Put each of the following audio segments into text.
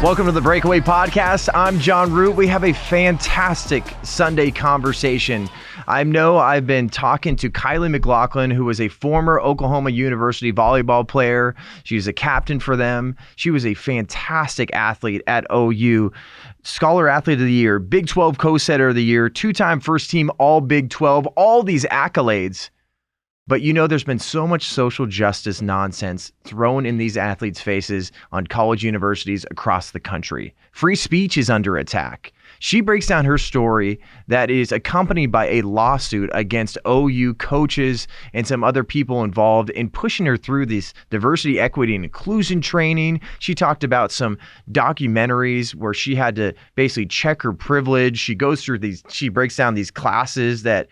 Welcome to the Breakaway Podcast. I'm John Root. We have a fantastic Sunday conversation. I know I've been talking to Kylee Mclaughlin, who was a former Oklahoma University volleyball player. She was a captain for them. She was a fantastic athlete at OU. Scholar Athlete of the Year, Big 12 Co-Setter of the Year, two-time first team All Big 12, all these accolades. But you know, there's been so much social justice nonsense thrown in these athletes' faces on college universities across the country. Free speech is under attack. She breaks down her story that is accompanied by a lawsuit against OU coaches and some other people involved in pushing her through this diversity, equity, and inclusion training. She talked about some documentaries where she had to basically check her privilege. She goes through these, she breaks down these classes that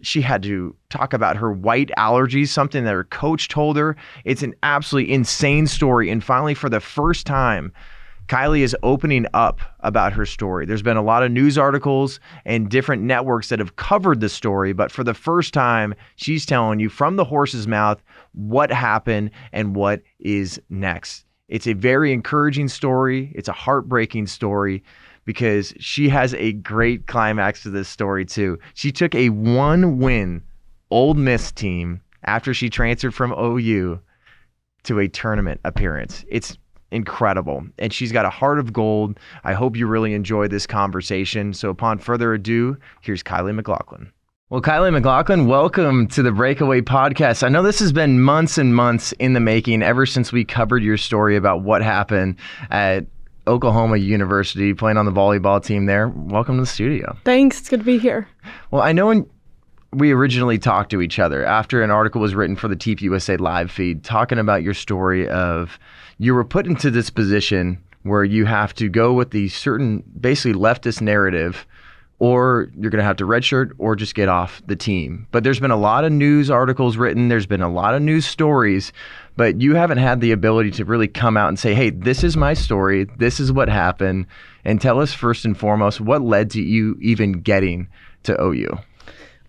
she had to talk about her white allergies, something that her coach told her. It's an absolutely insane story. And finally, for the first time, Kylee is opening up about her story. There's been a lot of news articles and different networks that have covered the story, but for the first time, she's telling you from the horse's mouth what happened and what is next. It's a very encouraging story. It's a heartbreaking story, because she has a great climax to this story too. She took a one-win Ole Miss team after she transferred from OU to a tournament appearance. It's incredible. And she's got a heart of gold. I hope you really enjoy this conversation. So upon further ado, here's Kylee Mclaughlin. Well, Kylee Mclaughlin, welcome to the Breakaway Podcast. I know this has been months and months in the making ever since we covered your story about what happened at Oklahoma University, playing on the volleyball team there. Welcome to the studio. Thanks. It's good to be here. Well, I know when we originally talked to each other after an article was written for the TPUSA live feed, talking about your story of you were put into this position where you have to go with the certain basically leftist narrative, or you're going to have to redshirt or just get off the team. But there's been a lot of news articles written. There's been a lot of news stories, but you haven't had the ability to really come out and say, hey, this is my story. This is what happened. And tell us first and foremost, what led to you even getting to OU?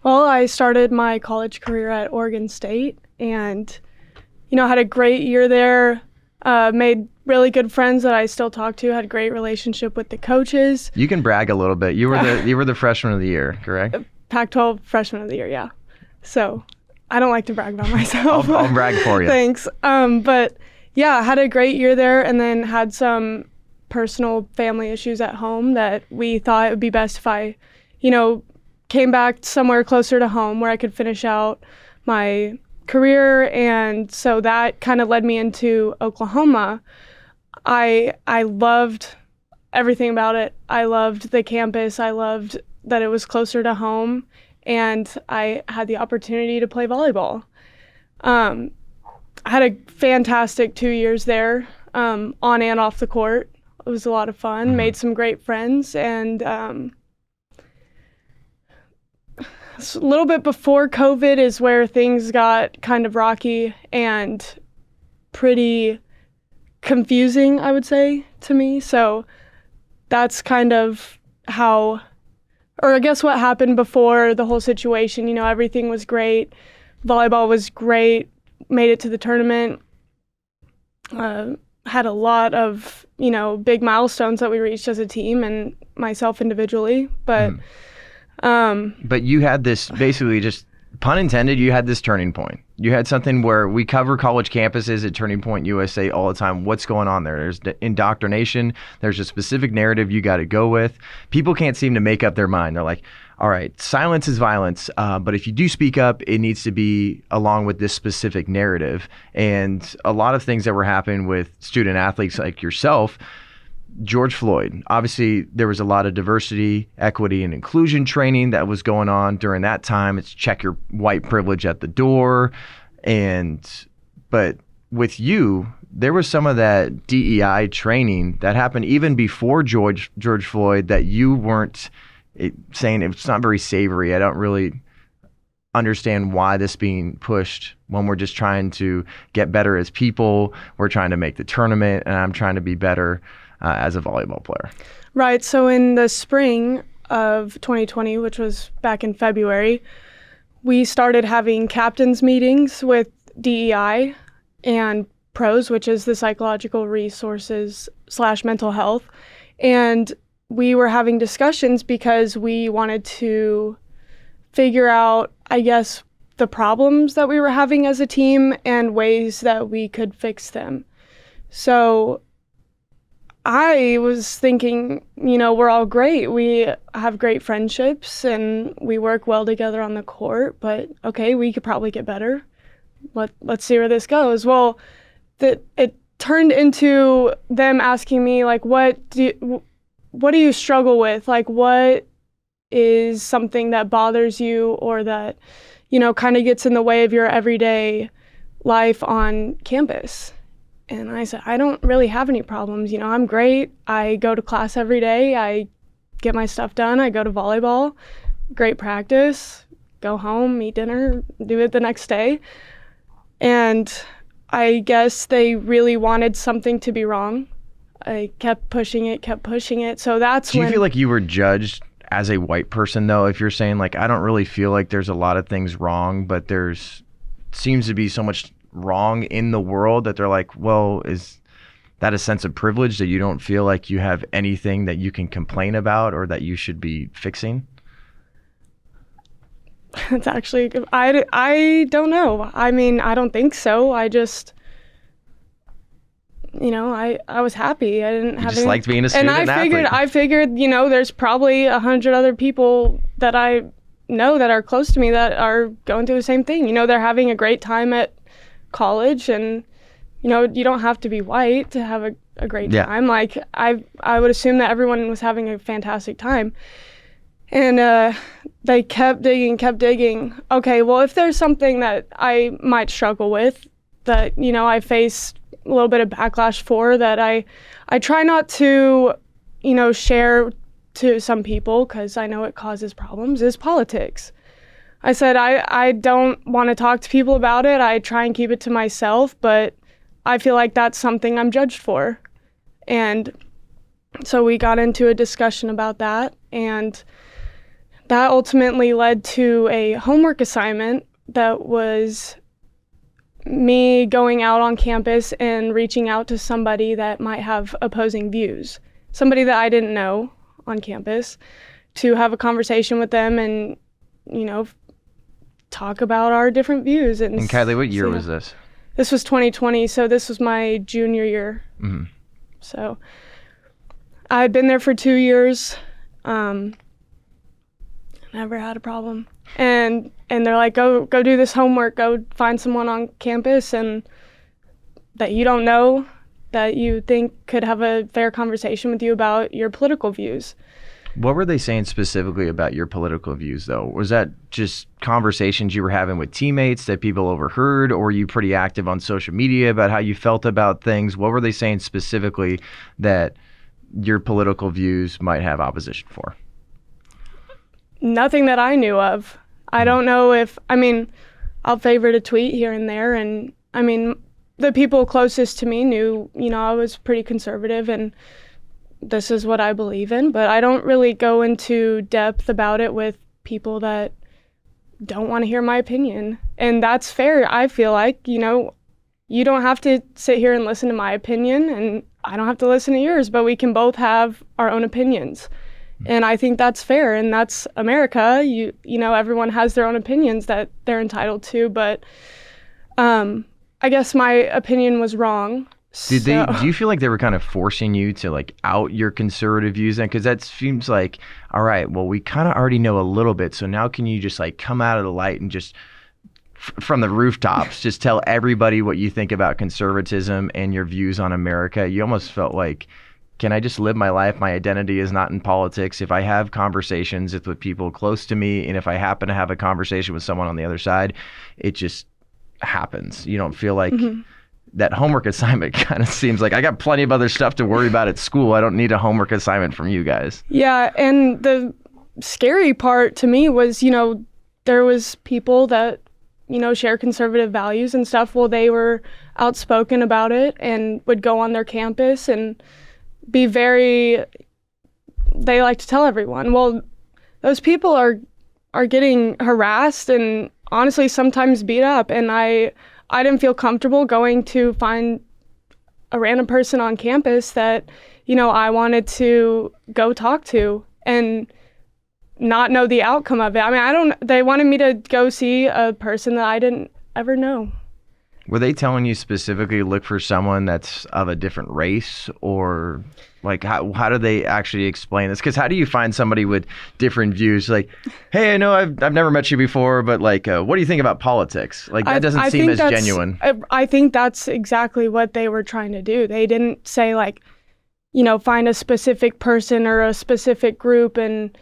Well, I started my college career at Oregon State and, had a great year there. Made really good friends that I still talk to, had a great relationship with the coaches. You can brag a little bit. You were the freshman of the year, correct? Pac-12 freshman of the year, yeah. So I don't like to brag about myself. I'll brag for you. Thanks. But yeah, I had a great year there and then had some personal family issues at home that we thought it would be best if I, came back somewhere closer to home where I could finish out my career. And so that kind of led me into Oklahoma. I loved everything about it. I loved the campus. I loved that it was closer to home, and I had the opportunity to play volleyball. I had a fantastic 2 years there, on and off the court. It was a lot of fun, made some great friends, and a little bit before COVID is where things got kind of rocky and pretty confusing, I would say, to me. So that's kind of how, or I guess what happened before the whole situation. Everything was great. Volleyball was great. Made it to the tournament. Had a lot of, big milestones that we reached as a team and myself individually. But you had this, basically, just pun intended, you had this turning point. You had something where we cover college campuses at Turning Point USA all the time. What's going on there? There's indoctrination. There's a specific narrative you got to go with. People can't seem to make up their mind. They're like, all right, silence is violence. But if you do speak up, it needs to be along with this specific narrative. And a lot of things that were happening with student athletes like yourself, George Floyd, obviously there was a lot of diversity, equity, and inclusion training that was going on during that time. It's check your white privilege at the door. But with you, there was some of that DEI training that happened even before George Floyd that you weren't saying it's not very savory. I don't really understand why this being pushed when we're just trying to get better as people. We're trying to make the tournament, and I'm trying to be better as a volleyball player. Right. So in the spring of 2020, which was back in February, we started having captains meetings with DEI and PROS, which is the psychological resources / mental health. And we were having discussions because we wanted to figure out, I guess, the problems that we were having as a team and ways that we could fix them. So I was thinking, we're all great. We have great friendships and we work well together on the court, but okay, we could probably get better. Let's see where this goes. Well, it turned into them asking me, like, what do you struggle with? Like, what is something that bothers you or that, kind of gets in the way of your everyday life on campus? And I said, I don't really have any problems. I'm great. I go to class every day. I get my stuff done. I go to volleyball, great practice, go home, eat dinner, do it the next day. And I guess they really wanted something to be wrong. I kept pushing it. So that's when... Do you feel like you were judged as a white person, though, if you're saying, like, I don't really feel like there's a lot of things wrong, but there's seems to be so much wrong in the world that they're like, well, is that a sense of privilege that you don't feel like you have anything that you can complain about or that you should be fixing? It's actually, I don't know. I mean, I don't think so. I just, I was happy. I didn't have just liked being a student and athlete. I figured, there's probably 100 other people that I know that are close to me that are going through the same thing. They're having a great time at college, and you don't have to be white to have a great time. Like I would assume that everyone was having a fantastic time, and they kept digging. Okay, well, if there's something that I might struggle with that I face a little bit of backlash for, that I try not to share to some people because I know it causes problems, is politics. I said, I don't want to talk to people about it. I try and keep it to myself, but I feel like that's something I'm judged for. And so we got into a discussion about that, and that ultimately led to a homework assignment that was me going out on campus and reaching out to somebody that might have opposing views, somebody that I didn't know on campus, to have a conversation with them and, talk about our different views. And Kylee, what year was this? This was 2020, so this was my junior year. Mm-hmm. So I had been there for 2 years. Never had a problem. And they're like, go do this homework, go find someone on campus and that you don't know, that you think could have a fair conversation with you about your political views. What were they saying specifically about your political views, though? Was that just conversations you were having with teammates that people overheard, or were you pretty active on social media about how you felt about things? What were they saying specifically that your political views might have opposition for? Nothing that I knew of. I don't know I'll favorite a tweet here and there, and the people closest to me knew, I was pretty conservative and this is what I believe in, but I don't really go into depth about it with people that don't want to hear my opinion. And that's fair. I feel like, you don't have to sit here and listen to my opinion, and I don't have to listen to yours, but we can both have our own opinions. And I think that's fair, and that's America. You know, everyone has their own opinions that they're entitled to, but I guess my opinion was wrong. Do you feel like they were kind of forcing you to like out your conservative views then? Because that seems like, all right, well, we kind of already know a little bit, so now can you just like come out of the light and just from the rooftops just tell everybody what you think about conservatism and your views on America? You almost felt like, can I just live my life? My identity is not in politics. If I have conversations, it's with people close to me, and if I happen to have a conversation with someone on the other side, it just happens. You don't feel like that homework assignment kind of seems like I got plenty of other stuff to worry about at school. I don't need a homework assignment from you guys. Yeah, and the scary part to me was, there was people that, share conservative values and stuff. Well, they were outspoken about it and would go on their campus and be they like to tell everyone. Well, those people are getting harassed and honestly sometimes beat up, and I I didn't feel comfortable going to find a random person on campus that, I wanted to go talk to and not know the outcome of it. I mean, they wanted me to go see a person that I didn't ever know. Were they telling you specifically look for someone that's of a different race, or like how do they actually explain this? Because how do you find somebody with different views? Like, hey, I know I've never met you before, but like, what do you think about politics? Like that doesn't seem as genuine. I think that's exactly what they were trying to do. They didn't say like, find a specific person or a specific group and,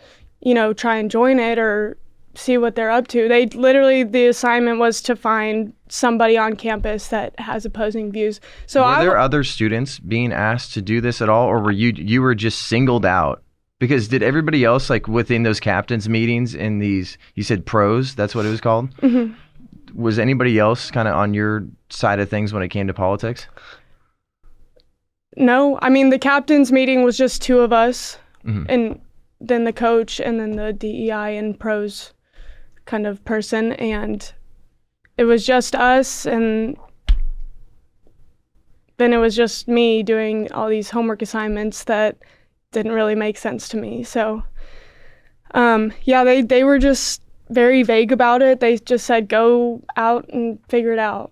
try and join it or see what they're up to. The assignment was to find somebody on campus that has opposing views. So were there other students being asked to do this at all, or were you were just singled out? Because did everybody else, like within those captains meetings in these, you said pros, that's what it was called? Mm-hmm. Was anybody else kind of on your side of things when it came to politics? No, I mean, the captains meeting was just two of us, mm-hmm. and then the coach and then the DEI and pros kind of person, and it was just us, and then it was just me doing all these homework assignments that didn't really make sense to me. So they were just very vague about it. They just said go out and figure it out.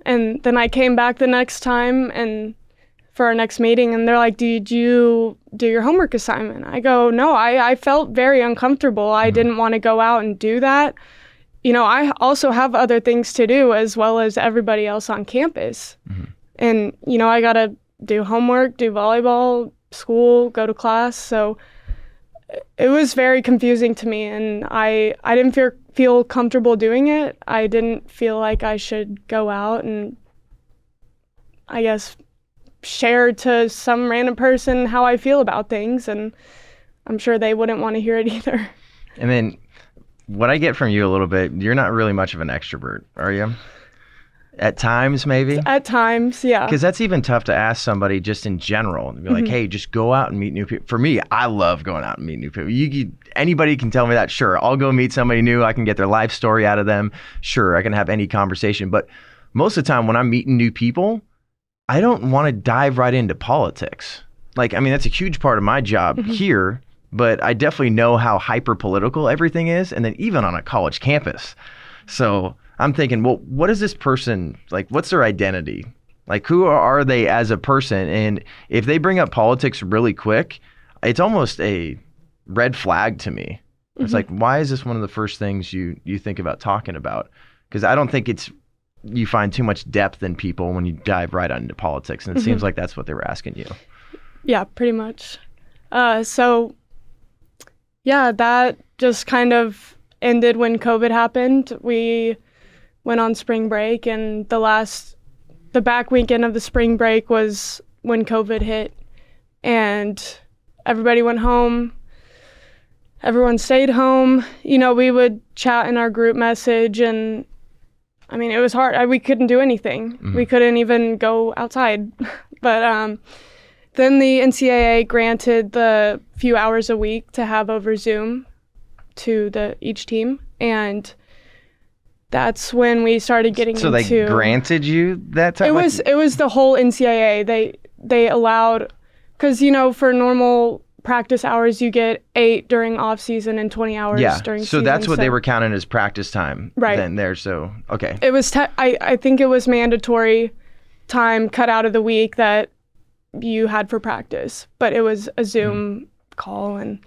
And then I came back the next time and for our next meeting, and they're like, did you do your homework assignment? I go, no, I felt very uncomfortable. I didn't want to go out and do that. I also have other things to do as well as everybody else on campus. Mm-hmm. And, I got to do homework, do volleyball, school, go to class. So it was very confusing to me, and I didn't feel comfortable doing it. I didn't feel like I should go out and, I guess, share to some random person how I feel about things, and I'm sure they wouldn't want to hear it either. And then what I get from you a little bit, you're not really much of an extrovert, are you? At times, maybe? At times, yeah. Because that's even tough to ask somebody just in general. And be like, hey, just go out and meet new people. For me, I love going out and meet new people. Anybody can tell me that, sure. I'll go meet somebody new. I can get their life story out of them. Sure, I can have any conversation. But most of the time when I'm meeting new people, I don't want to dive right into politics. Like, I mean, that's a huge part of my job here, but I definitely know how hyper political everything is. And then even on a college campus. So I'm thinking, well, what is this person, like, what's their identity? Like, who are they as a person? And if they bring up politics really quick, it's almost a red flag to me. It's like, why is this one of the first things you think about talking about? Because I don't think you find too much depth in people when you dive right into politics. And it seems like that's what they were asking you. Yeah, pretty much. That just kind of ended when COVID happened. We went on spring break, and the back weekend of the spring break was when COVID hit, and everybody went home. Everyone stayed home. We would chat in our group message, and I mean, it was hard. We couldn't do anything. Mm-hmm. We couldn't even go outside. But then the NCAA granted the few hours a week to have over Zoom to each team, and that's when we started getting So they granted you that time? It was the whole NCAA. They allowed, because for normal practice hours you get 8 during off season and 20 hours during season. So that's what they were counting as practice time right then there. So okay. It was I think it was mandatory time cut out of the week that you had for practice, but it was a Zoom call. And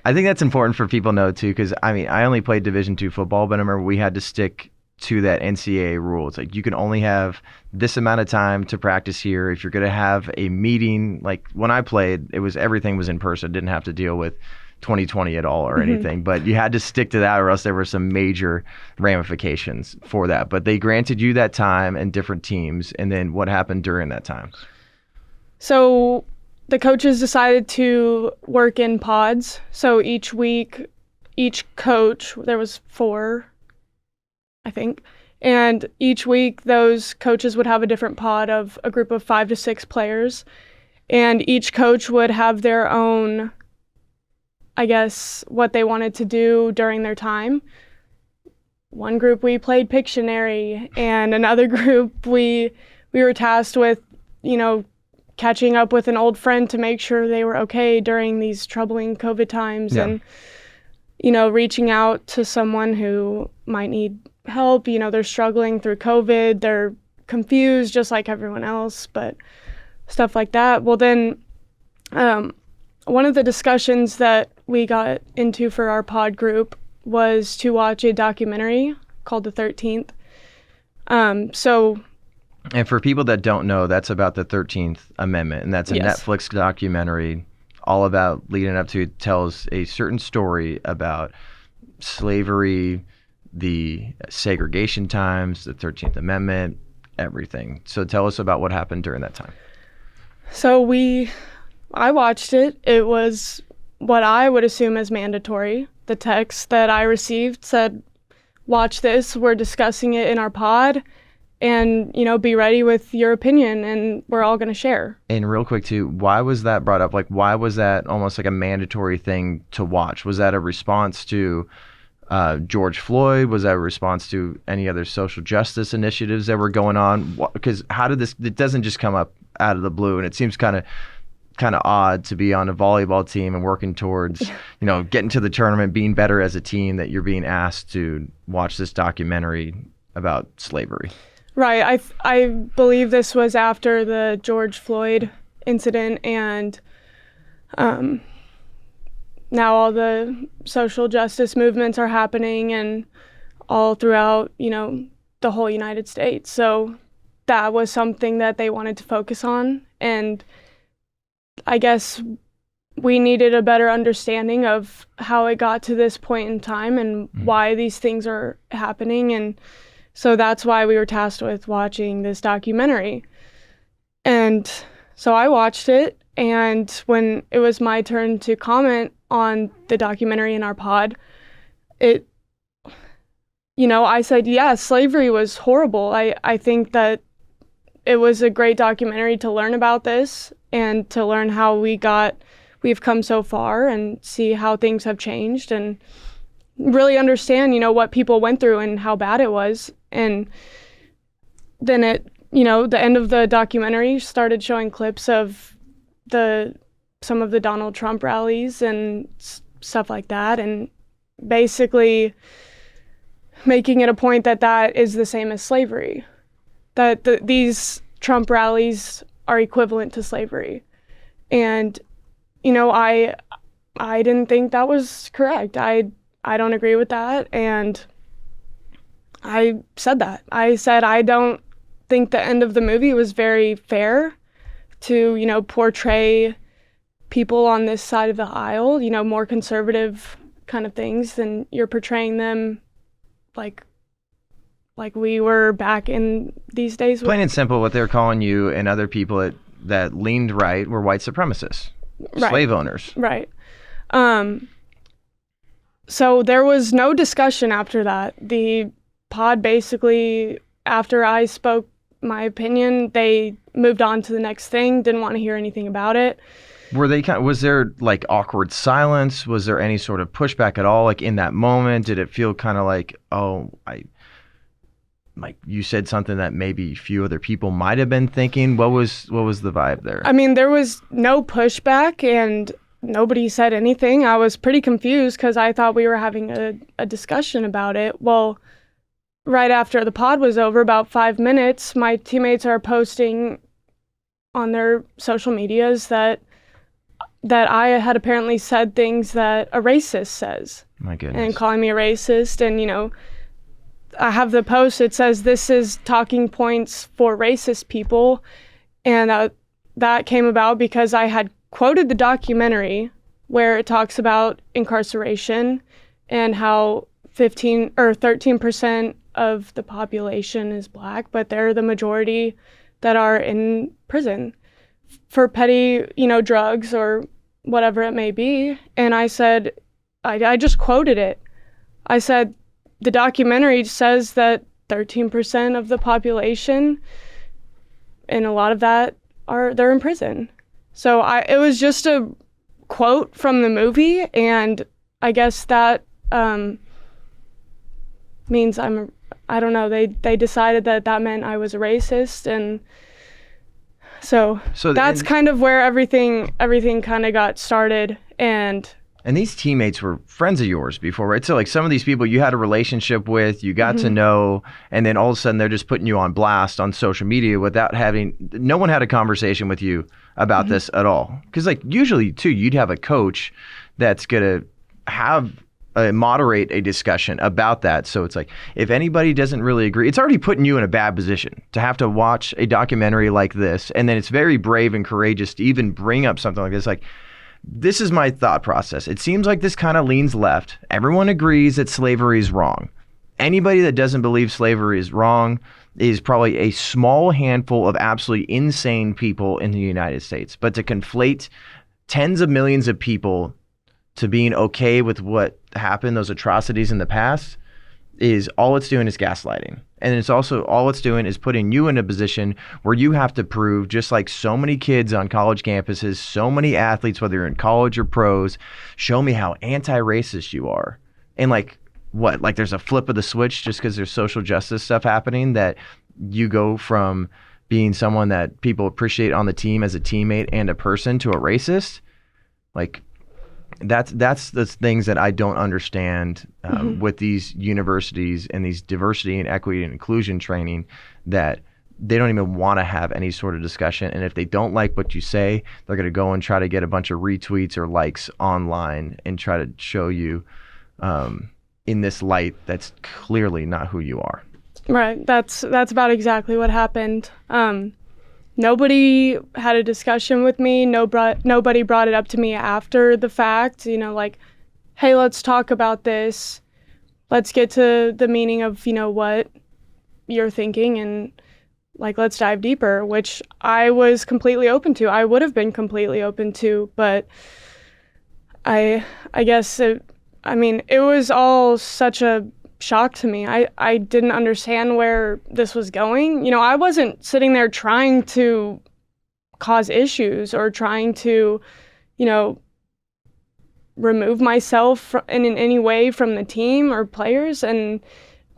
I think that's important for people to know too, because I mean, I only played Division II football, but I remember we had to stick to that NCAA rule. It's like you can only have this amount of time to practice here. If you're going to have a meeting, like when I played, everything was in person. Didn't have to deal with 2020 at all or anything, but you had to stick to that or else there were some major ramifications for that. But they granted you that time and different teams. And then what happened during that time? So the coaches decided to work in pods. So each week, each coach, there was 4, I think. And each week, those coaches would have a different pod of a group of 5 to 6 players. And each coach would have their own, I guess, what they wanted to do during their time. one group we played Pictionary, and another group we were tasked with, catching up with an old friend to make sure they were okay during these troubling COVID times, and reaching out to someone who might need help. They're struggling through COVID, they're confused just like everyone else, but stuff like that. Well, then one of the discussions that we got into for our pod group was to watch a documentary called The 13th. And for people that don't know, that's about the 13th Amendment, and that's a Netflix documentary all about leading up to, it tells a certain story about slavery, the segregation times, the 13th Amendment, everything. So tell us about what happened during that time. So I watched it. It was what I would assume is mandatory. The text that I received said, watch this, we're discussing it in our pod, and, be ready with your opinion, and we're all going to share. And real quick too, why was that brought up? Like, why was that almost like a mandatory thing to watch? Was that a response to George Floyd? Was that a response to any other social justice initiatives that were going on? Because how did it doesn't just come up out of the blue, and it seems kind of odd to be on a volleyball team and working towards, getting to the tournament, being better as a team, that you're being asked to watch this documentary about slavery. Right. I believe this was after the George Floyd incident, and now all the social justice movements are happening, and all throughout, the whole United States. So that was something that they wanted to focus on, and I guess we needed a better understanding of how it got to this point in time and why these things are happening. And so that's why we were tasked with watching this documentary. And so I watched it, and when it was my turn to comment on the documentary in our pod, I said, yeah, slavery was horrible. I think that it was a great documentary to learn about this and to learn how we've come so far and see how things have changed and really understand, what people went through and how bad it was. And then the end of the documentary started showing clips of some of the Donald Trump rallies and stuff like that, and basically making it a point that is the same as slavery, that these Trump rallies are equivalent to slavery. And I didn't think that was correct. I don't agree with that, and I said that. I said I don't think the end of the movie was very fair to, portray people on this side of the aisle, more conservative kind of things, than you're portraying them like we were back in these days. Plain and simple, what they're calling you and other people that leaned right were white supremacists, slave owners. Right. So there was no discussion after that. The pod basically, after I spoke my opinion, they moved on to the next thing, didn't want to hear anything about it. Was there like awkward silence? Was there any sort of pushback at all? Like in that moment, did it feel kind of like, like you said something that maybe few other people might have been thinking? What was the vibe there? I mean, there was no pushback and nobody said anything. I was pretty confused because I thought we were having a discussion about it. Well, right after the pod was over, about 5 minutes, my teammates are posting on their social medias that I had apparently said things that a racist says. My goodness. And calling me a racist. And, I have the post, it says, this is talking points for racist people. And that came about because I had quoted the documentary where it talks about incarceration and how 13% of the population is Black, but they're the majority that are in prison for petty, drugs or whatever it may be. And I said, I just quoted it. I said, the documentary says that 13% of the population, and a lot of that they're in prison. So it was just a quote from the movie, and I guess that means I don't know, they decided that meant I was a racist, and so that's kind of where everything kind of got started. And these teammates were friends of yours before, right? So like some of these people you had a relationship with, you got to know, and then all of a sudden they're just putting you on blast on social media without no one had a conversation with you about this at all. Because like usually too, you'd have a coach that's gonna have moderate a discussion about that. So it's like, if anybody doesn't really agree, it's already putting you in a bad position to have to watch a documentary like this. And then it's very brave and courageous to even bring up something like this. Like, this is my thought process. It seems like this kind of leans left. Everyone agrees that slavery is wrong. Anybody that doesn't believe slavery is wrong is probably a small handful of absolutely insane people in the United States. But to conflate tens of millions of people to being okay with what happened, those atrocities in the past, is all it's doing is gaslighting. And it's also all it's doing is putting you in a position where you have to prove, just like so many kids on college campuses, so many athletes, whether you're in college or pros, show me how anti-racist you are. And like, what? Like there's a flip of the switch just because there's social justice stuff happening that you go from being someone that people appreciate on the team as a teammate and a person to a racist? Like, that's the things that I don't understand with these universities and these diversity and equity and inclusion training, that they don't even want to have any sort of discussion. And if they don't like what you say, they're going to go and try to get a bunch of retweets or likes online and try to show you in this light that's clearly not who you are. Right. That's about exactly what happened. Nobody had a discussion with me. Nobody brought it up to me after the fact, you know, like, hey, let's talk about this. Let's get to the meaning of, you know, what you're thinking, and like, let's dive deeper, which I was completely open to. I would have been completely open to, but I guess it was all such a shock to me. I didn't understand where this was going. You know, I wasn't sitting there trying to cause issues or trying to, you know, remove myself in any way from the team or players. And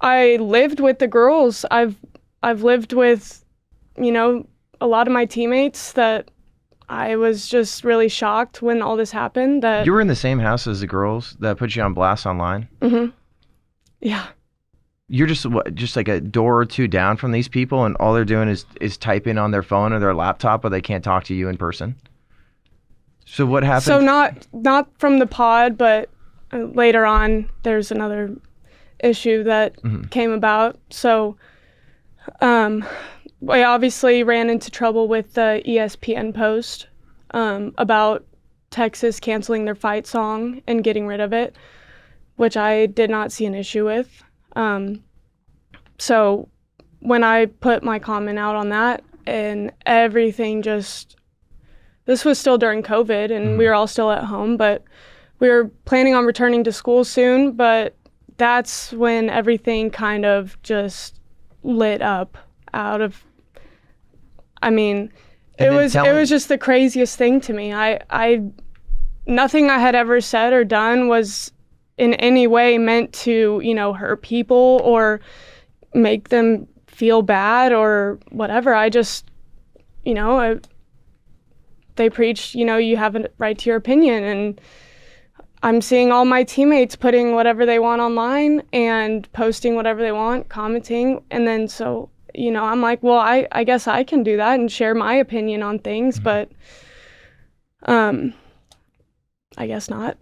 I lived with the girls. I've lived with, you know, a lot of my teammates that I was just really shocked when all this happened. That you were in the same house as the girls that put you on blast online? Mm-hmm. Yeah. You're just like a door or two down from these people, and all they're doing is typing on their phone or their laptop, or they can't talk to you in person? So what happened? So not from the pod, but later on, there's another issue that came about. So I obviously ran into trouble with the ESPN post about Texas canceling their fight song and getting rid of it, which I did not see an issue with. So when I put my comment out on that, and everything this was still during COVID, and we were all still at home, but we were planning on returning to school soon, but that's when everything kind of just lit up out of, it was just the craziest thing to me. Nothing I had ever said or done was in any way meant to, you know, hurt people or make them feel bad or whatever. I just, you know, they preach, you know, you have a right to your opinion, and I'm seeing all my teammates putting whatever they want online and posting whatever they want, commenting, and then so, you know, I'm like, well, I guess I can do that and share my opinion on things, but I guess not.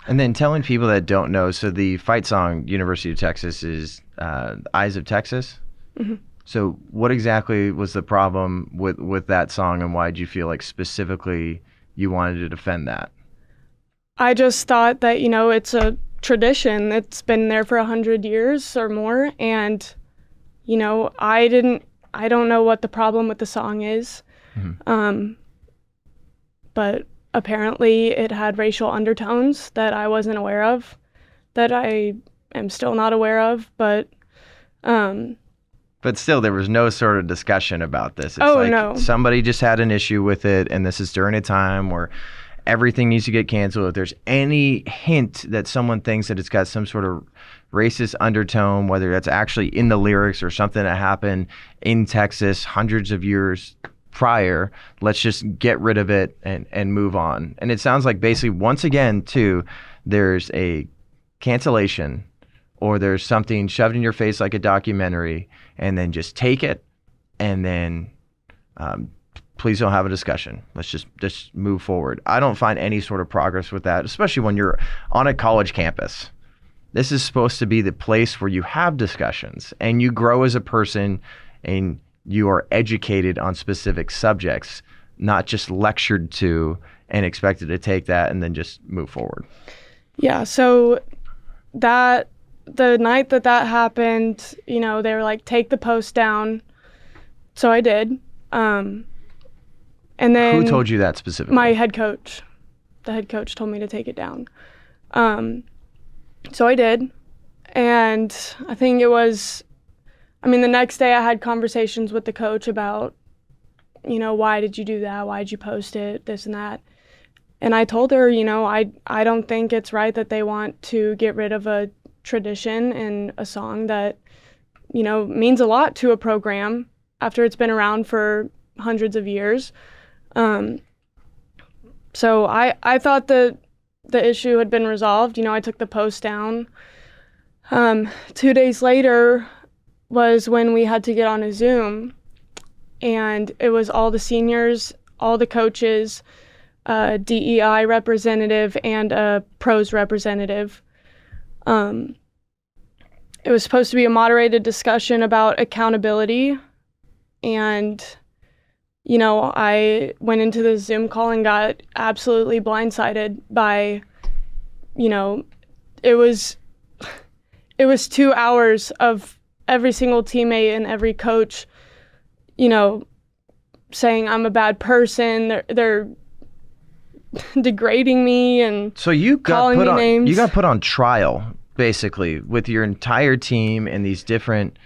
And then telling people that don't know, so the fight song, University of Texas, is Eyes of Texas. Mm-hmm. So what exactly was the problem with that song, and why did you feel like specifically you wanted to defend that? I just thought that, you know, it's a tradition that's been there for 100 years or more, and, you know, I don't know what the problem with the song is, but apparently it had racial undertones that I wasn't aware of, that I am still not aware of, but still, there was no sort of discussion about this. It's no. Somebody just had an issue with it, and this is during a time where everything needs to get canceled. If there's any hint that someone thinks that it's got some sort of racist undertone, whether that's actually in the lyrics or something that happened in Texas hundreds of years prior, let's just get rid of it and move on. And it sounds like basically, once again, too, there's a cancellation or there's something shoved in your face like a documentary, and then just take it and then please don't have a discussion. Let's just move forward. I don't find any sort of progress with that, especially when you're on a college campus. This is supposed to be the place where you have discussions and you grow as a person and you are educated on specific subjects, not just lectured to and expected to take that and then just move forward. Yeah, so the night that happened, they were like, take the post down. So I did. And then who told you that specifically? My head coach. The head coach told me to take it down. So I did. And I think it was, the next day I had conversations with the coach about, why did you do that? Why did you post it? This and that. And I told her, I don't think it's right that they want to get rid of a tradition and a song that, means a lot to a program after it's been around for hundreds of years. So I thought the issue had been resolved. I took the post down. 2 days later was when we had to get on a Zoom, and it was all the seniors, all the coaches, DEI representative, and a pros representative. It was supposed to be a moderated discussion about accountability, and I went into the Zoom call and got absolutely blindsided by, it was 2 hours of every single teammate and every coach, saying I'm a bad person. They're degrading me and so you got put names. You got put on trial basically with your entire team and these different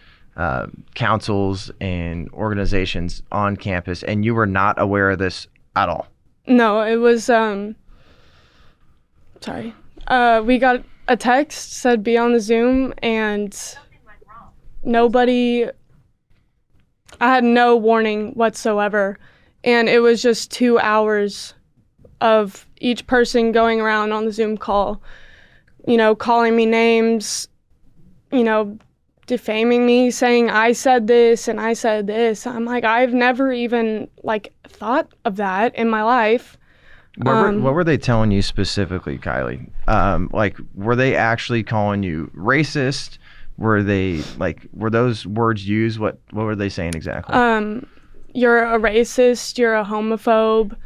councils and organizations on campus, and you were not aware of this at all? No, it was we got a text said be on the Zoom, and I had no warning whatsoever, and it was just 2 hours of each person going around on the Zoom call, calling me names, defaming me, saying I said this and I said this. I'm like, I've never even thought of that in my life. What were they telling you specifically, Kylee? Were they actually calling you racist? Were those words used? What were they saying exactly? You're a racist, you're a homophobe,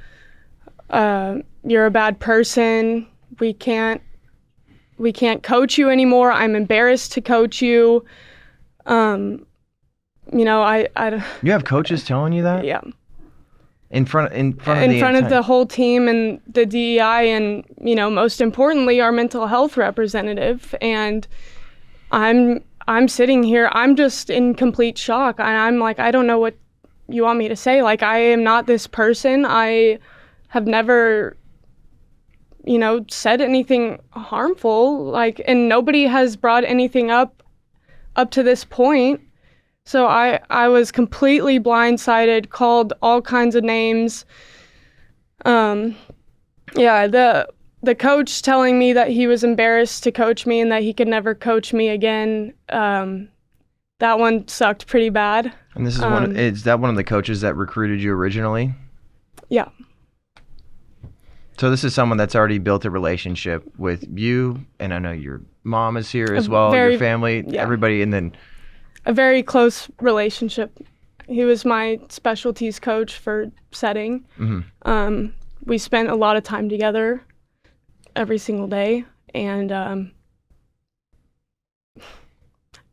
you're a bad person. We can't coach you anymore. I'm embarrassed to coach you. I You have coaches telling you that? Yeah. In front of the whole team and the DEI and, most importantly, our mental health representative. And I'm sitting here, I'm just in complete shock. And I'm like, I don't know what you want me to say. I am not this person. I have never, said anything harmful. And nobody has brought anything up to this point. So I was completely blindsided, called all kinds of names. The coach telling me that he was embarrassed to coach me and that he could never coach me again. That one sucked pretty bad. And this is is that one of the coaches that recruited you originally? Yeah. So this is someone that's already built a relationship with you, and I know your mom is here as well, your family, everybody, and then a very close relationship. He was my specialties coach for setting. Mm-hmm. We spent a lot of time together every single day, and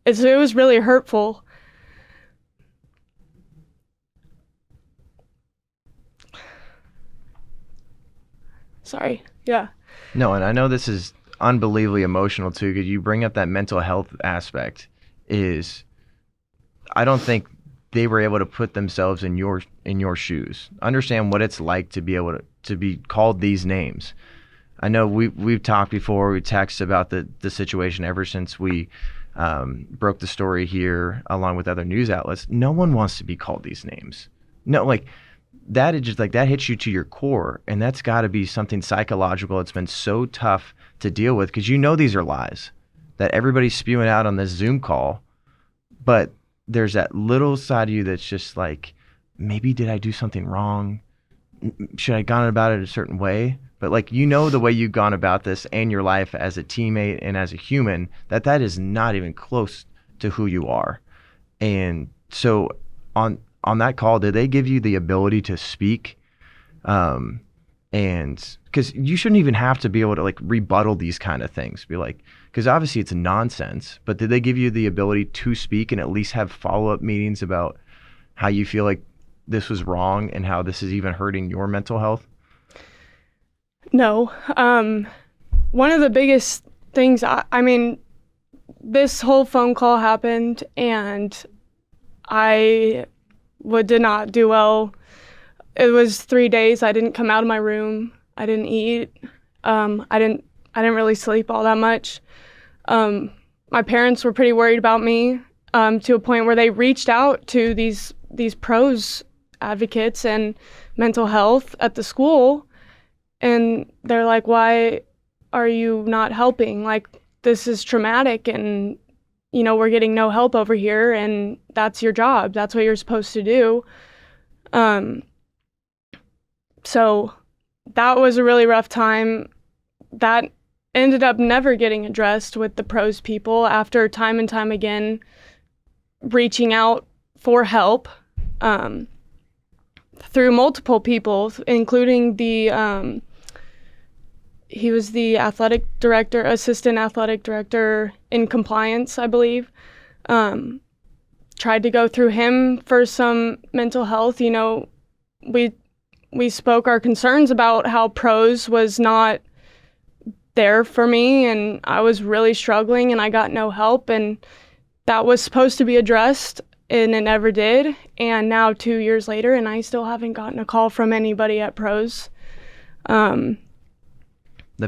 it was really hurtful. Sorry. Yeah. No, and I know this is unbelievably emotional too, because you bring up that mental health aspect. I don't think they were able to put themselves in your shoes, understand what it's like to be able to be called these names. I know we've talked before, we texted about the situation ever since we broke the story here along with other news outlets. No one wants to be called these names. No, like that is just like that hits you to your core, and that's got to be something psychological. It's been so tough to deal with because these are lies that everybody's spewing out on this Zoom call, but there's that little side of you that's just like, maybe did I do something wrong? Should I have gone about it a certain way? But like, the way you've gone about this and your life as a teammate and as a human, that is not even close to who you are. And so on that call, did they give you the ability to speak? And because you shouldn't even have to be able to like rebuttal these kind of things. Be like, because obviously it's nonsense, but did they give you the ability to speak and at least have follow-up meetings about how you feel like this was wrong and how this is even hurting your mental health? No. One of the biggest things, I mean, this whole phone call happened and I did not do well. It was 3 days. I didn't come out of my room. I didn't eat. I didn't really sleep all that much. My parents were pretty worried about me, to a point where they reached out to these pros advocates and mental health at the school. And they're like, why are you not helping? Like, this is traumatic and, we're getting no help over here and that's your job. That's what you're supposed to do. So that was a really rough time. That ended up never getting addressed with the pros people after time and time again reaching out for help, through multiple people, including he was the assistant athletic director in compliance, I believe. Tried to go through him for some mental health. We spoke our concerns about how pros was not there for me, and I was really struggling and I got no help, and that was supposed to be addressed and it never did. And now 2 years later and I still haven't gotten a call from anybody at pros. The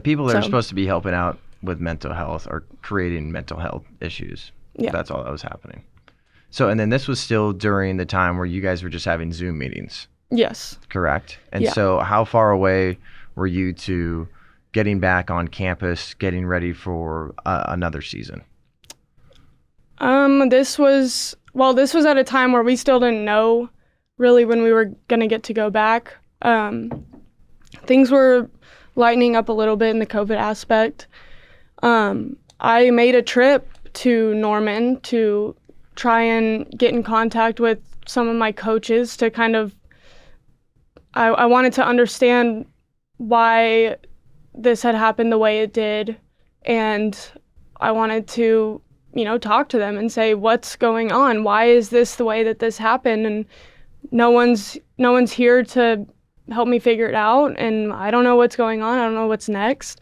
people that are supposed to be helping out with mental health are creating mental health issues. Yeah. That's all that was happening. So, and then this was still during the time where you guys were just having Zoom meetings. Yes. Correct? And yeah. So how far away were you to getting back on campus, getting ready for another season? This was at a time where we still didn't know really when we were going to get to go back. Things were lightening up a little bit in the COVID aspect. I made a trip to Norman to try and get in contact with some of my coaches to kind of, I wanted to understand why this had happened the way it did. And I wanted to, talk to them and say, what's going on? Why is this the way that this happened? And no one's here to help me figure it out, and I don't know what's going on. I don't know what's next.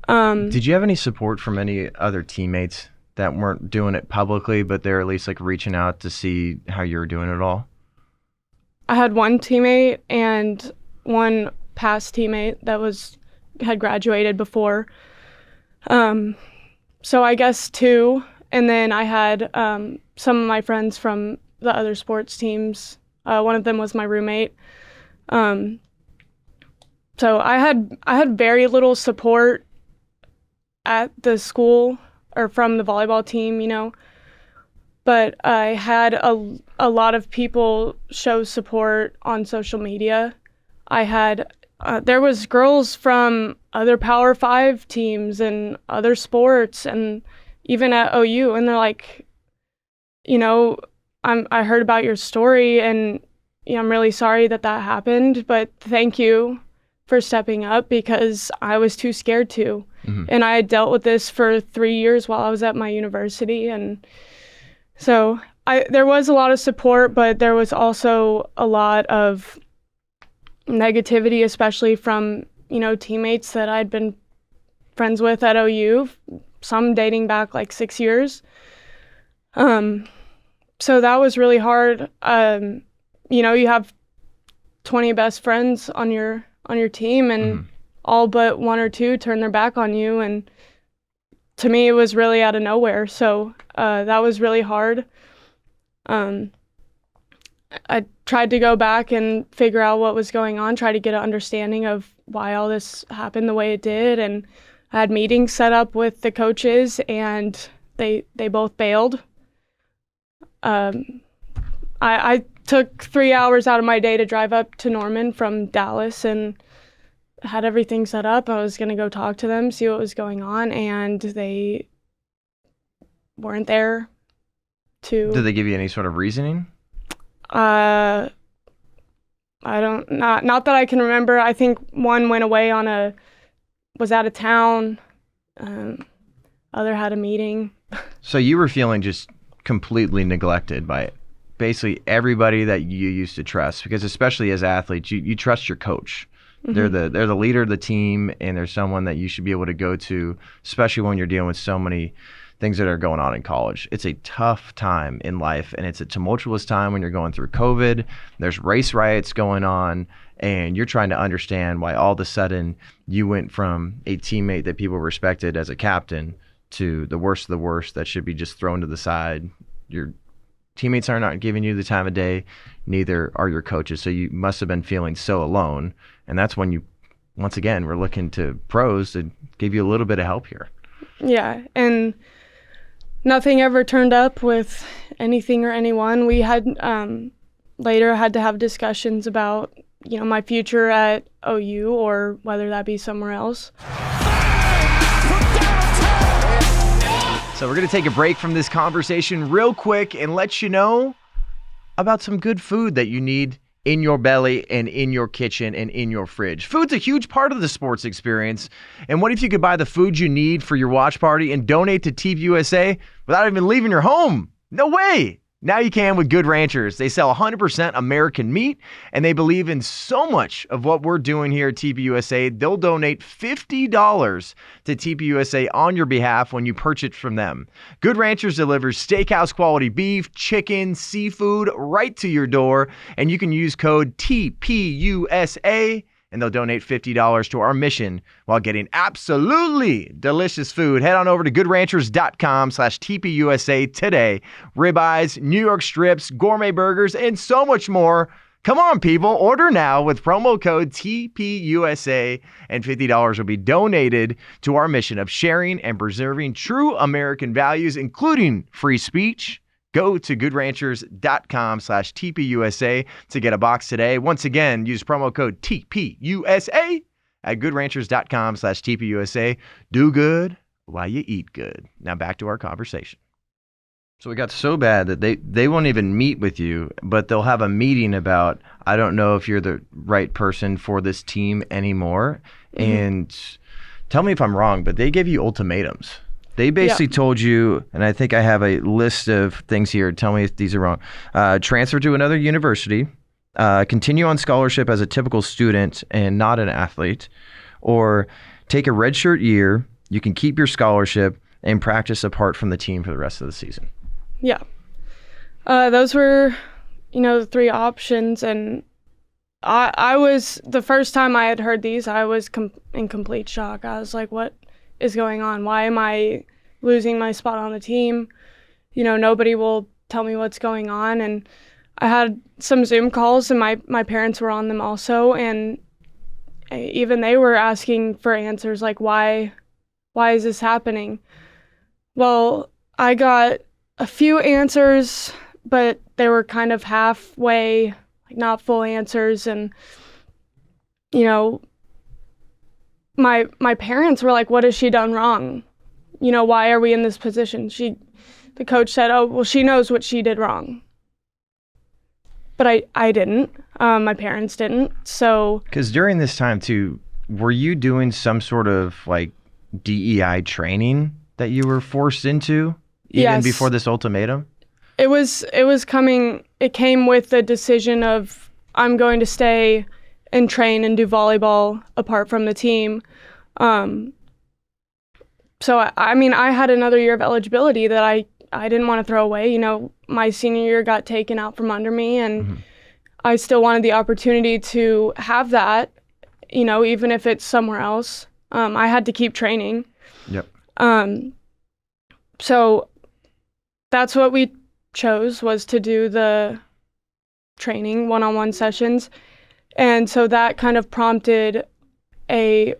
Did you have any support from any other teammates that weren't doing it publicly, but they're at least like reaching out to see how you were doing it all? I had one teammate and one past teammate that had graduated before. So I guess two, and then I had some of my friends from the other sports teams. One of them was my roommate. So I had very little support at the school or from the volleyball team, but I had a lot of people show support on social media. I had there was girls from other Power 5 teams and other sports and even at OU, and they're like, I heard about your story and I'm really sorry that happened, but thank you for stepping up because I was too scared to. Mm-hmm. And I had dealt with this for 3 years while I was at my university. And so there was a lot of support, but there was also a lot of negativity, especially from, teammates that I'd been friends with at OU, some dating back like 6 years. So that was really hard. You have 20 best friends on your team, and all but one or two turn their back on you. And to me, it was really out of nowhere. So that was really hard. I tried to go back and figure out what was going on, try to get an understanding of why all this happened the way it did. And I had meetings set up with the coaches, and they both bailed. I took 3 hours out of my day to drive up to Norman from Dallas and had everything set up. I was going to go talk to them, see what was going on, and they weren't there to... Did they give you any sort of reasoning? Not that I can remember. I think one went away was out of town. Other had a meeting. So you were feeling just completely neglected by basically everybody that you used to trust, because especially as athletes, you trust your coach. Mm-hmm. They're the leader of the team, and they're someone that you should be able to go to, especially when you're dealing with so many things that are going on in college. It's a tough time in life, and it's a tumultuous time when you're going through COVID. There's race riots going on, and you're trying to understand why all of a sudden you went from a teammate that people respected as a captain to the worst of the worst that should be just thrown to the side. Your teammates are not giving you the time of day, neither are your coaches. So you must have been feeling so alone. And that's when you, once again, we're looking to pros to give you a little bit of help here. Yeah, and nothing ever turned up with anything or anyone. We had later had to have discussions about, my future at OU or whether that be somewhere else. So we're going to take a break from this conversation real quick and let you know about some good food that you need in your belly and in your kitchen and in your fridge. Food's a huge part of the sports experience. And what if you could buy the food you need for your watch party and donate to Team USA without even leaving your home? No way. Now you can with Good Ranchers. They sell 100% American meat, and they believe in so much of what we're doing here at TP USA. They'll donate $50 to TP USA on your behalf when you purchase from them. Good Ranchers delivers steakhouse quality beef, chicken, seafood right to your door, and you can use code TPUSA, and they'll donate $50 to our mission while getting absolutely delicious food. Head on over to goodranchers.com/TPUSA today. Ribeyes, New York strips, gourmet burgers, and so much more. Come on, people. Order now with promo code TPUSA, and $50 will be donated to our mission of sharing and preserving true American values, including free speech. Go to goodranchers.com/TPUSA to get a box today. Once again, use promo code TPUSA at goodranchers.com/TPUSA. Do good while you eat good. Now back to our conversation. So it got so bad that they won't even meet with you, but they'll have a meeting about, I don't know if you're the right person for this team anymore. Mm-hmm. And tell me if I'm wrong, but they give you ultimatums. They basically told you, and I think I have a list of things here. Tell me if these are wrong. Transfer to another university, continue on scholarship as a typical student and not an athlete, or take a redshirt year. You can keep your scholarship and practice apart from the team for the rest of the season. Yeah. Those were, the three options. And I was, the first time I had heard these, I was in complete shock. I was like, what is going on? Why am I losing my spot on the team? Nobody will tell me what's going on. And I had some Zoom calls, and my parents were on them also, and even they were asking for answers like, why is this happening? Well, I got a few answers, but they were kind of halfway, like not full answers. And my parents were like, what has she done wrong? Why are we in this position? The coach said, oh, well, she knows what she did wrong. But I didn't. My parents didn't. So. Because during this time too, were you doing some sort of like DEI training that you were forced into even before this ultimatum? It came with the decision of, I'm going to stay and train and do volleyball apart from the team. So, I had another year of eligibility that I didn't want to throw away. my senior year got taken out from under me, and I still wanted the opportunity to have that, even if it's somewhere else. I had to keep training. Yep. So that's what we chose, was to do the training, one-on-one sessions. And so that kind of prompted a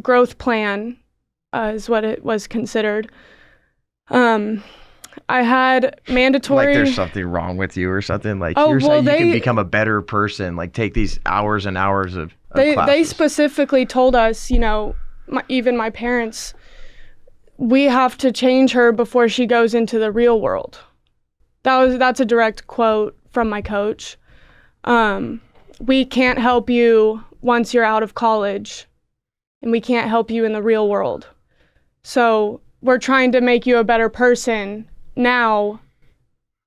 growth plan, is what it was considered. I had mandatory... Like there's something wrong with you or something? Like Oh, you're well, saying you they- can become a better person, like take these hours and hours of They classes. specifically told us, even my parents, we have to change her before she goes into the real world. That's a direct quote from my coach. We can't help you once you're out of college, and we can't help you in the real world. So we're trying to make you a better person now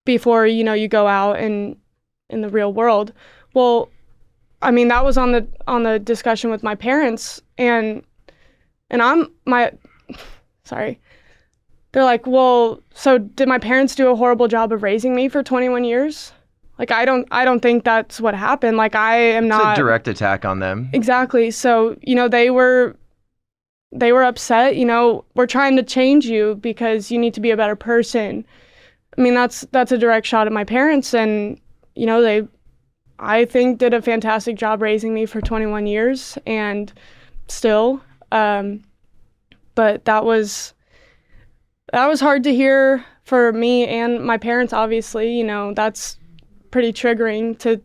before, you go out and in the real world. Well, I mean, that was on the discussion with my parents, and sorry. They're like, well, so did my parents do a horrible job of raising me for 21 years? Like, I don't think that's what happened. Like, I am not... It's a direct attack on them. Exactly. So, they were upset, we're trying to change you because you need to be a better person. I mean, that's a direct shot at my parents, and, they, I think, did a fantastic job raising me for 21 years, and still, but that was hard to hear for me and my parents, obviously. That's pretty triggering to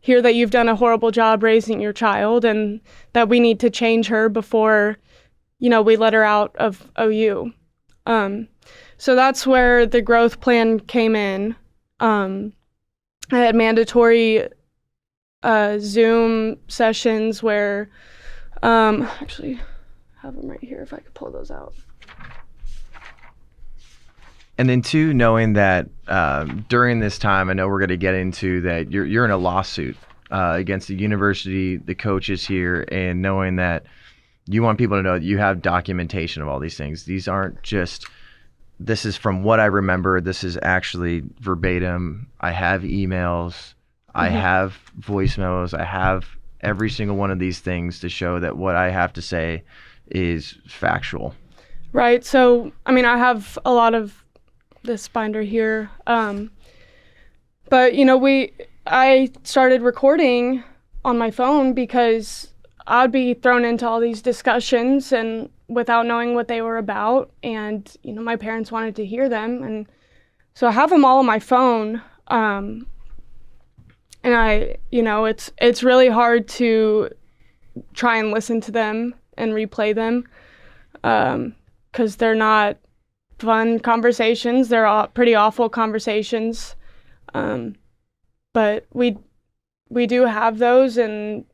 hear that you've done a horrible job raising your child and that we need to change her before, we let her out of OU. So that's where the growth plan came in. I had mandatory Zoom sessions where, actually, I have them right here if I could pull those out. And then two, knowing that during this time, I know we're going to get into that you're in a lawsuit against the university, the coaches here, and knowing that you want people to know that you have documentation of all these things. These aren't just, this is from what I remember. This is actually verbatim. I have emails. I have voicemails. I have every single one of these things to show that what I have to say is factual. Right. So, I mean, I have a lot of this binder here. But, I started recording on my phone because I'd be thrown into all these discussions and without knowing what they were about. And, my parents wanted to hear them. And so I have them all on my phone. And it's really hard to try and listen to them and replay them. 'Cause they're not fun conversations. They're all pretty awful conversations. But we do have those, and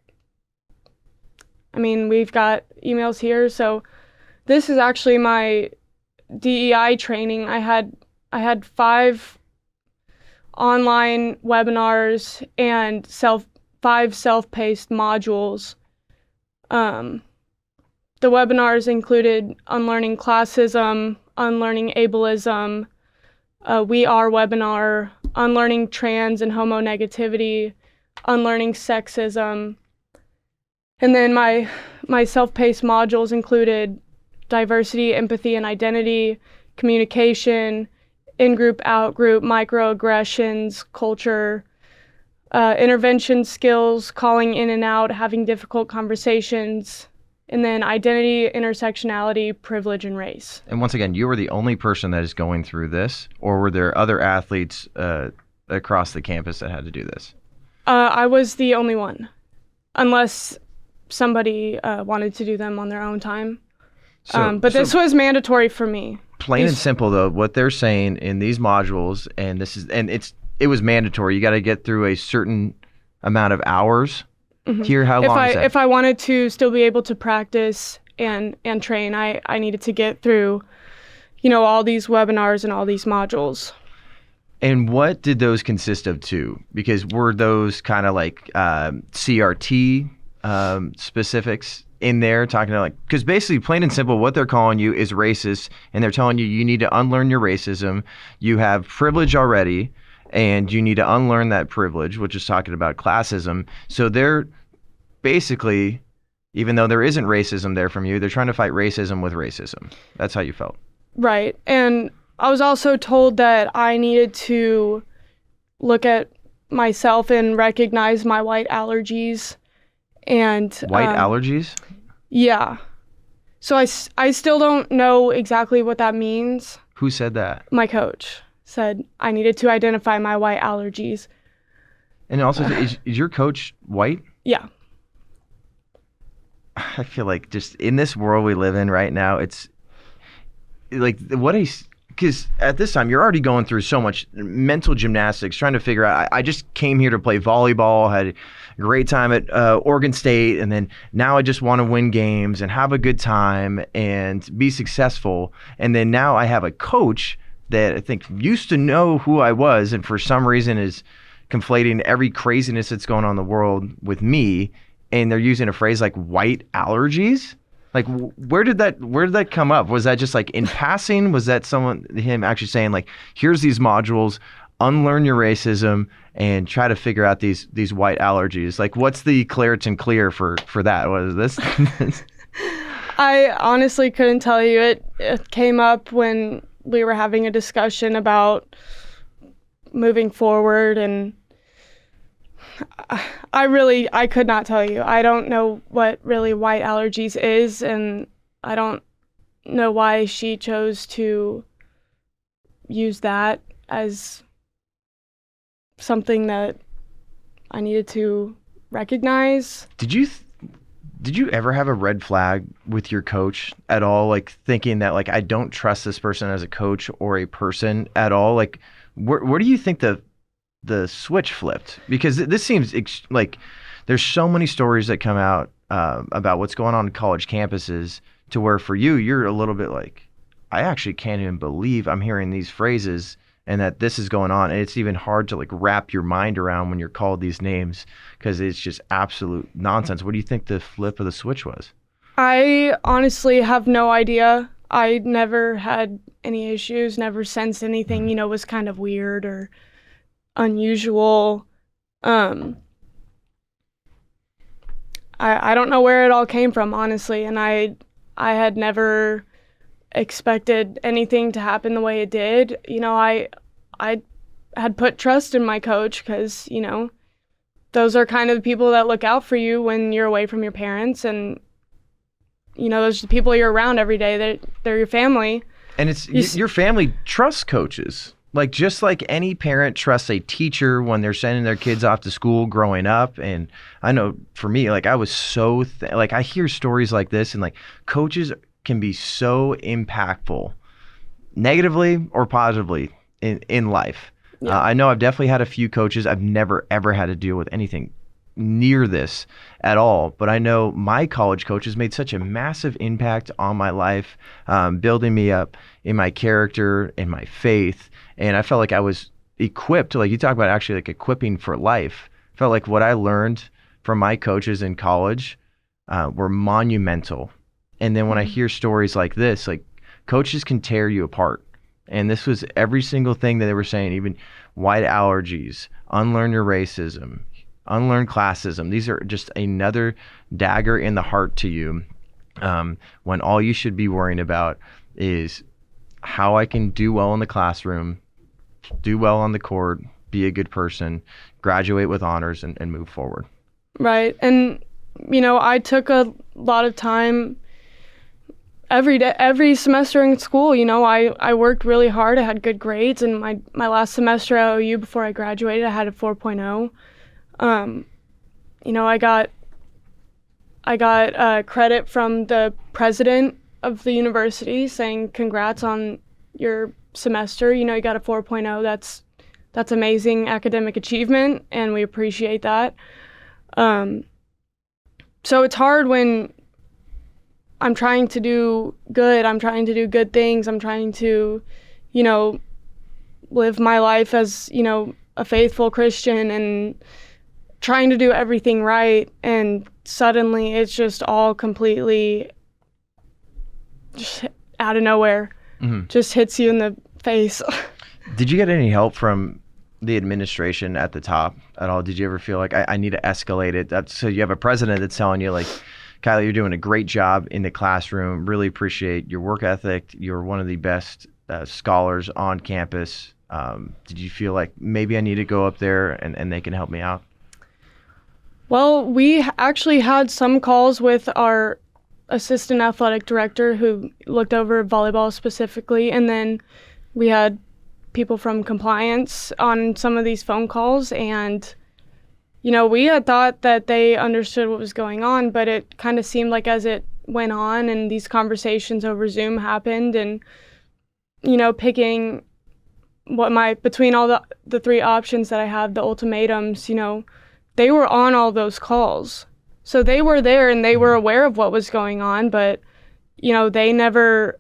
I mean, we've got emails here. So this is actually my DEI training. I had 5 online webinars and 5 self-paced modules. The webinars included unlearning classism, unlearning ableism, We Are webinar, unlearning trans and homo negativity, unlearning sexism. And then my self-paced modules included diversity, empathy, and identity, communication, in-group, out-group, microaggressions, culture, intervention skills, calling in and out, having difficult conversations, and then identity, intersectionality, privilege, and race. And once again, you were the only person that is going through this, or were there other athletes across the campus that had to do this? I was the only one, unless somebody wanted to do them on their own time. But this was mandatory for me. Plain and simple, though, what they're saying in these modules, and it was mandatory. You got to get through a certain amount of hours. Mm-hmm. Here, how long is that? If I wanted to still be able to practice and train, I needed to get through, all these webinars and all these modules. And what did those consist of too? Because were those kind of like CRT specifics in there talking to like, because basically plain and simple, what they're calling you is racist, and they're telling you you need to unlearn your racism. You have privilege already, and you need to unlearn that privilege, which is talking about classism. So they're basically, even though there isn't racism there from you, they're trying to fight racism with racism. That's how you felt. Right. And I was also told that I needed to look at myself and recognize my white allergies. And White allergies? Yeah. So I still don't know exactly what that means. Who said that? My coach said I needed to identify my white allergies. And also, is your coach white? Yeah. I feel like just in this world we live in right now, it's like because at this time you're already going through so much mental gymnastics trying to figure out. I just came here to play volleyball, had a great time at Oregon State, and then now I just want to win games and have a good time and be successful. And then now I have a coach that I think used to know who I was, and for some reason is conflating every craziness that's going on in the world with me. And they're using a phrase like white allergies. Like, where did that come up? Was that just like in passing? Was that him actually saying like, here's these modules, unlearn your racism and try to figure out these white allergies? Like, what's the Claritin Clear for that? What is this? I honestly couldn't tell you. It came up when we were having a discussion about moving forward, and I could not tell you. I don't know what really white allergies is, and I don't know why she chose to use that as something that I needed to recognize. Did you ever have a red flag with your coach at all? Like thinking that like, I don't trust this person as a coach or a person at all? Like where do you think the switch flipped? Because this seems like there's so many stories that come out about what's going on in college campuses to where for you, you're a little bit like, I actually can't even believe I'm hearing these phrases and that this is going on. And it's even hard to like wrap your mind around when you're called these names because it's just absolute nonsense. What do you think the flip of the switch was? I honestly have no idea. I never had any issues, never sensed anything, was kind of weird or unusual. I don't know where it all came from, honestly, and I had never expected anything to happen the way it did. I had put trust in my coach because, those are kind of the people that look out for you when you're away from your parents, and those are the people you're around every day. They're your family. And it's your family trusts coaches. Like, just like any parent trusts a teacher when they're sending their kids off to school growing up. And I know for me, like, I was so, I hear stories like this, and like coaches can be so impactful negatively or positively in life. Yeah. I know I've definitely had a few coaches. I've never, ever had to deal with anything near this at all. But I know my college coaches made such a massive impact on my life, building me up in my character, in my faith. And I felt like I was equipped, like you talk about actually like equipping for life. I felt like what I learned from my coaches in college were monumental. And then when I hear stories like this, like coaches can tear you apart. And this was every single thing that they were saying, even white allergies, unlearn your racism, unlearn classism. These are just another dagger in the heart to you when all you should be worrying about is how I can do well in the classroom, do well on the court, be a good person, graduate with honors, and move forward. Right. And, I took a lot of time every day, every semester in school. I worked really hard. I had good grades. And my last semester at OU before I graduated, I had a 4.0. I got credit from the president of the university saying congrats on your semester. You got a 4.0. That's amazing academic achievement, and we appreciate that. So it's hard when I'm trying to do good. I'm trying to do good things. I'm trying to, live my life as, a faithful Christian, trying to do everything right, and suddenly it's just all completely just out of nowhere. Just hits you in the face. Did you get any help from the administration at the top at all? Did you ever feel like I need to escalate it? So you have a president that's telling you, like, Kylee, you're doing a great job in the classroom. Really appreciate your work ethic. You're one of the best scholars on campus. Did you feel like maybe I need to go up there and they can help me out? Well, we actually had some calls with our assistant athletic director who looked over volleyball specifically, and then we had people from compliance on some of these phone calls, and we had thought that they understood what was going on, but it kind of seemed like as it went on and these conversations over Zoom happened, and picking between all the three options that I had, the ultimatums, they were on all those calls. So they were there and they were aware of what was going on, but, they never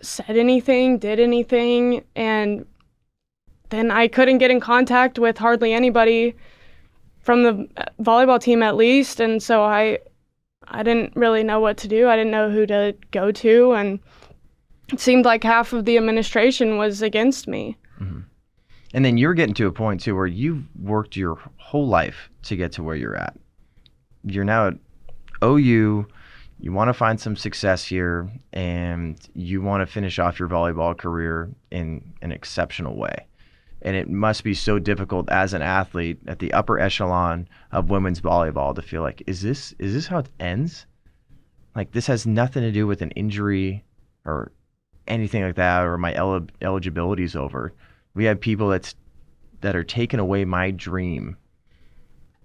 said anything, did anything. And then I couldn't get in contact with hardly anybody from the volleyball team, at least. And so I didn't really know what to do. I didn't know who to go to. And it seemed like half of the administration was against me. Mm-hmm. And then you're getting to a point, too, where you've worked your whole life to get to where you're at. You're now at OU, you want to find some success here, and you want to finish off your volleyball career in an exceptional way. And it must be so difficult as an athlete at the upper echelon of women's volleyball to feel like, is this how it ends? Like, this has nothing to do with an injury or anything like that, or my eligibility is over. We have people that are taking away my dream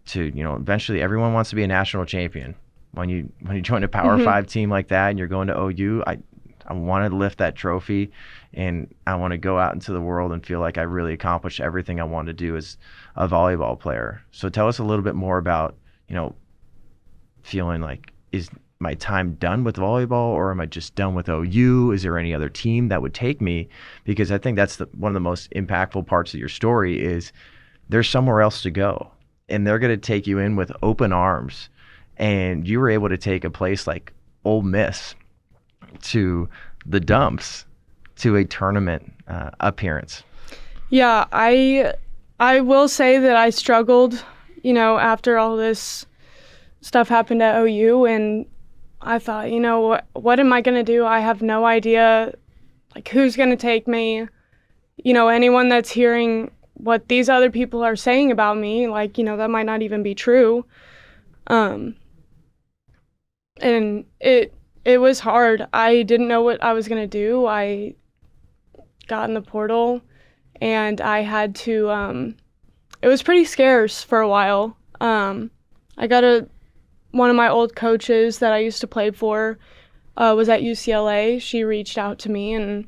to, eventually everyone wants to be a national champion. When you join a Power 5 team like that and you're going to OU, I want to lift that trophy, and I want to go out into the world and feel like I really accomplished everything I want to do as a volleyball player. So tell us a little bit more about, feeling like, is my time done with volleyball, or am I just done with OU? Is there any other team that would take me? Because I think that's one of the most impactful parts of your story is there's somewhere else to go. And they're going to take you in with open arms. And you were able to take a place like Ole Miss to the dumps to a tournament appearance. Yeah, I will say that I struggled, after all this stuff happened at OU, and I thought, what am I going to do? I have no idea, like, who's going to take me? Anyone that's hearing what these other people are saying about me, like, that might not even be true. And it was hard. I didn't know what I was going to do. I got in the portal and I had to, it was pretty scarce for a while. I got one of my old coaches that I used to play for was at UCLA. She reached out to me and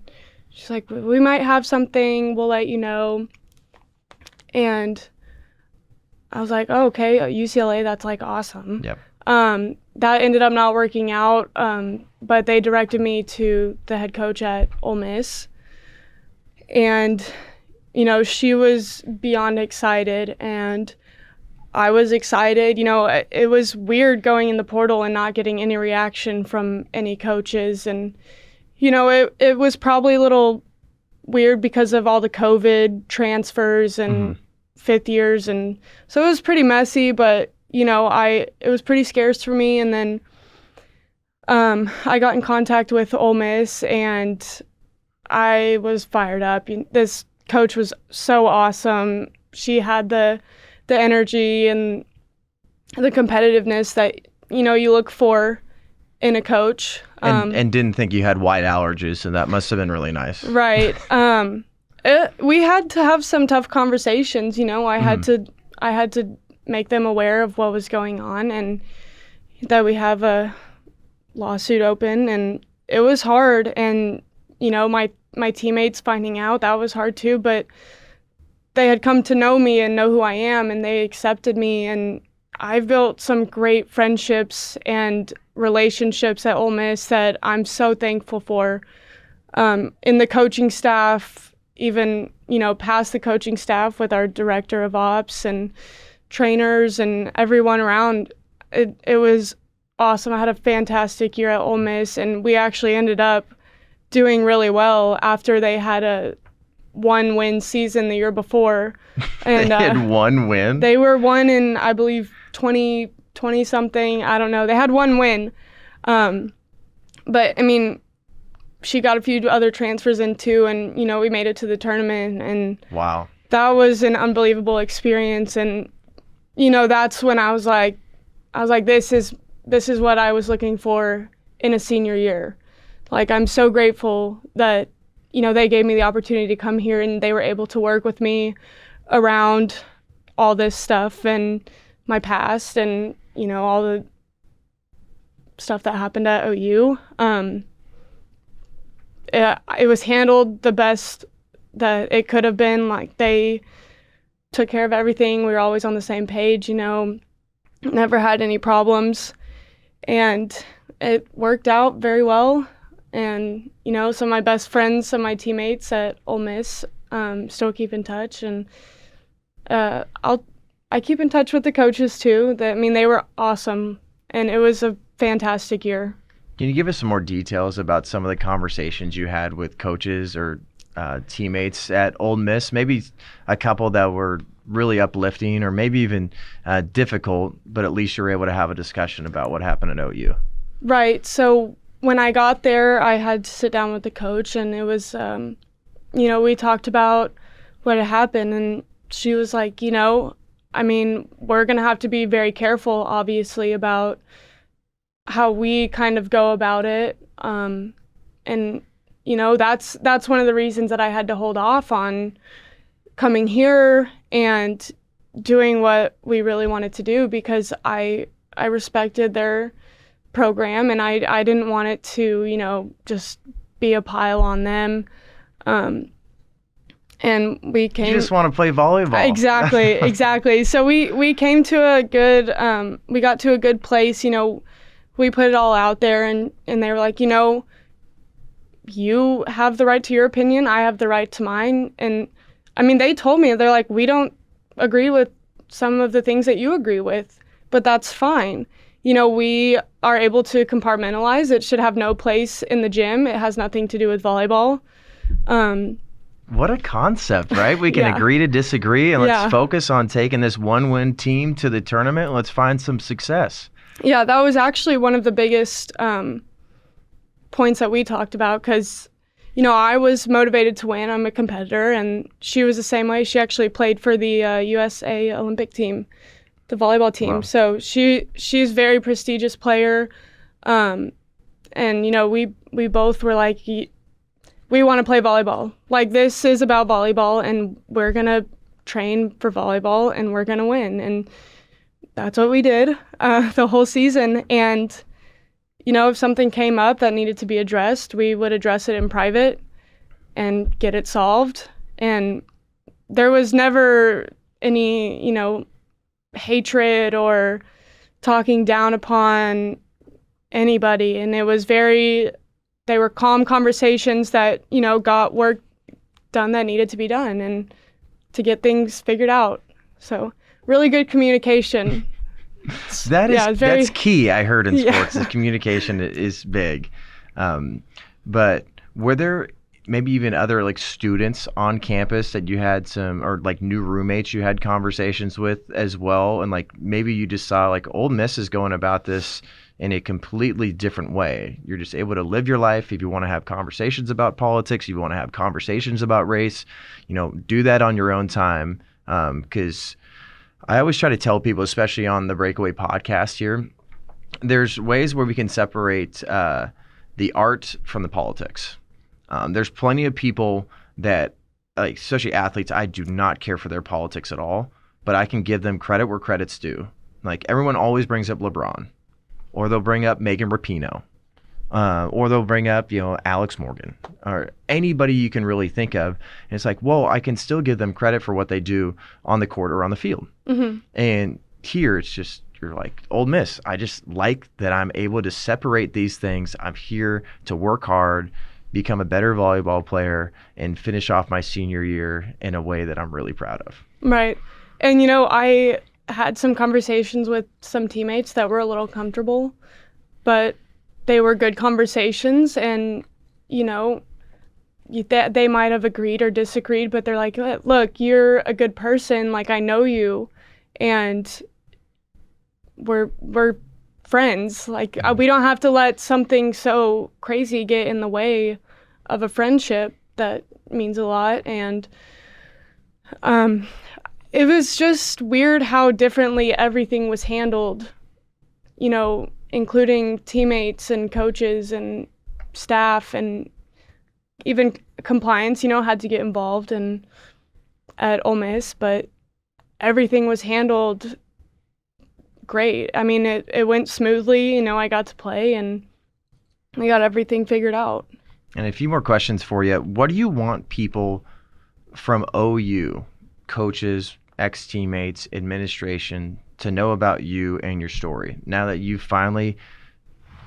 she's like, we might have something, we'll let you know. And I was like, oh, okay, UCLA, that's like awesome. Yep. That ended up not working out, but they directed me to the head coach at Ole Miss. And, she was beyond excited, and I was excited. It was weird going in the portal and not getting any reaction from any coaches. And, it was probably a little weird because of all the COVID transfers and fifth years. And so it was pretty messy, but, it was pretty scarce for me. And then I got in contact with Ole Miss and I was fired up. This coach was so awesome. She had the energy and the competitiveness that, you look for in a coach. And didn't think you had white allergies, so that must have been really nice. Right. We had to have some tough conversations. I had to make them aware of what was going on and that we have a lawsuit open, and it was hard. And my teammates finding out, that was hard too, but they had come to know me and know who I am, and they accepted me, and I've built some great friendships and relationships at Ole Miss that I'm so thankful for. In the coaching staff, even, past the coaching staff with our director of ops, and trainers and everyone around. It was awesome. I had a fantastic year at Ole Miss, and we actually ended up doing really well after they had a 1-win season the year before. And they had one win? They were one in, I believe, 20 something. I don't know. They had one win. But I mean, she got a few other transfers in too, and we made it to the tournament, and wow, that was an unbelievable experience. And that's when I was like, this is what I was looking for in a senior year. Like, I'm so grateful that they gave me the opportunity to come here, and they were able to work with me around all this stuff and my past and all the stuff that happened at OU. It was handled the best that it could have been. Like, they took care of everything. We were always on the same page, never had any problems. And it worked out very well. And, some of my best friends, some of my teammates at Ole Miss still keep in touch. And I keep in touch with the coaches too. They were awesome. And it was a fantastic year. Can you give us some more details about some of the conversations you had with coaches or teammates at Ole Miss? Maybe a couple that were really uplifting or maybe even difficult, but at least you were able to have a discussion about what happened at OU. Right. So when I got there, I had to sit down with the coach, and it was, we talked about what had happened, and she was like, we're going to have to be very careful, obviously, about how we kind of go about it. And, that's one of the reasons that I had to hold off on coming here and doing what we really wanted to do, because I respected their program, and I didn't want it to, just be a pile on them. And we came. You just want to play volleyball. Exactly. So we came to a good, we got to a good place. We put it all out there, and they were like, you have the right to your opinion. I have the right to mine. And they told me, they're like, we don't agree with some of the things that you agree with, but that's fine. We are able to compartmentalize. It should have no place in the gym. It has nothing to do with volleyball. What a concept, right? We can agree to disagree, and let's focus on taking this one-win team to the tournament, and let's find some success. Yeah, that was actually one of the biggest points that we talked about, because, I was motivated to win. I'm a competitor, and she was the same way. She actually played for the USA Olympic team, the volleyball team. Wow. So she's a very prestigious player. And, we both were like, we want to play volleyball. Like, this is about volleyball, and we're going to train for volleyball, and we're going to win. And that's what we did the whole season. And, if something came up that needed to be addressed, we would address it in private and get it solved. And there was never any, hatred or talking down upon anybody. And it was they were calm conversations that, got work done that needed to be done and to get things figured out. So really good communication. That's key, I heard, in sports. The communication is big. But were there maybe even other students on campus that you had or new roommates you had conversations with as well? And maybe you just saw Ole Miss is going about this in a completely different way. You're just able to live your life. If you want to have conversations about politics, you want to have conversations about race, do that on your own time. Because I always try to tell people, especially on the Breakaway podcast here, there's ways where we can separate the art from the politics. There's plenty of people that, especially athletes, I do not care for their politics at all, but I can give them credit where credit's due. Everyone always brings up LeBron, or they'll bring up Megan Rapinoe, or they'll bring up, Alex Morgan, or anybody you can really think of. And it's I can still give them credit for what they do on the court or on the field. Mm-hmm. And here it's just, you're Ole Miss. I just like that I'm able to separate these things. I'm here to work hard, become a better volleyball player, and finish off my senior year in a way that I'm really proud of. Right. And, I had some conversations with some teammates that were a little comfortable, but they were good conversations, and, you know, they might have agreed or disagreed, but they're like, look, you're a good person, like, I know you, and we're friends. Like, we don't have to let something so crazy get in the way of a friendship that means a lot. And it was just weird how differently everything was handled, you know, including teammates and coaches and staff, and even compliance, you know, had to get involved at Ole Miss, but everything was handled great. I mean, it went smoothly. You know, I got to play and we got everything figured out. And a few more questions for you. What do you want people from OU, coaches, ex-teammates, administration, to know about you and your story now that you finally,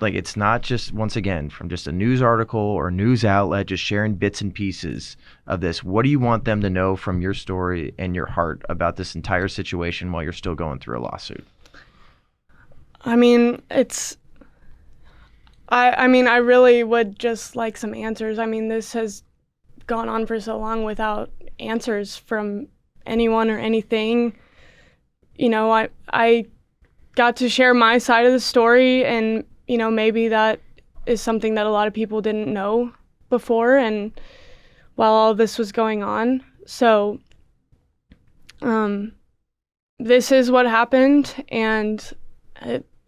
like, it's not just, once again, from just a news article or news outlet just sharing bits and pieces of this? What do you want them to know from your story and your heart about this entire situation while you're still going through a lawsuit? I mean, I really would just like some answers. I mean, this has gone on for so long without answers from anyone or anything. You know, I got to share my side of the story, and, you know, maybe that is something that a lot of people didn't know before, and while all this was going on. So, this is what happened, and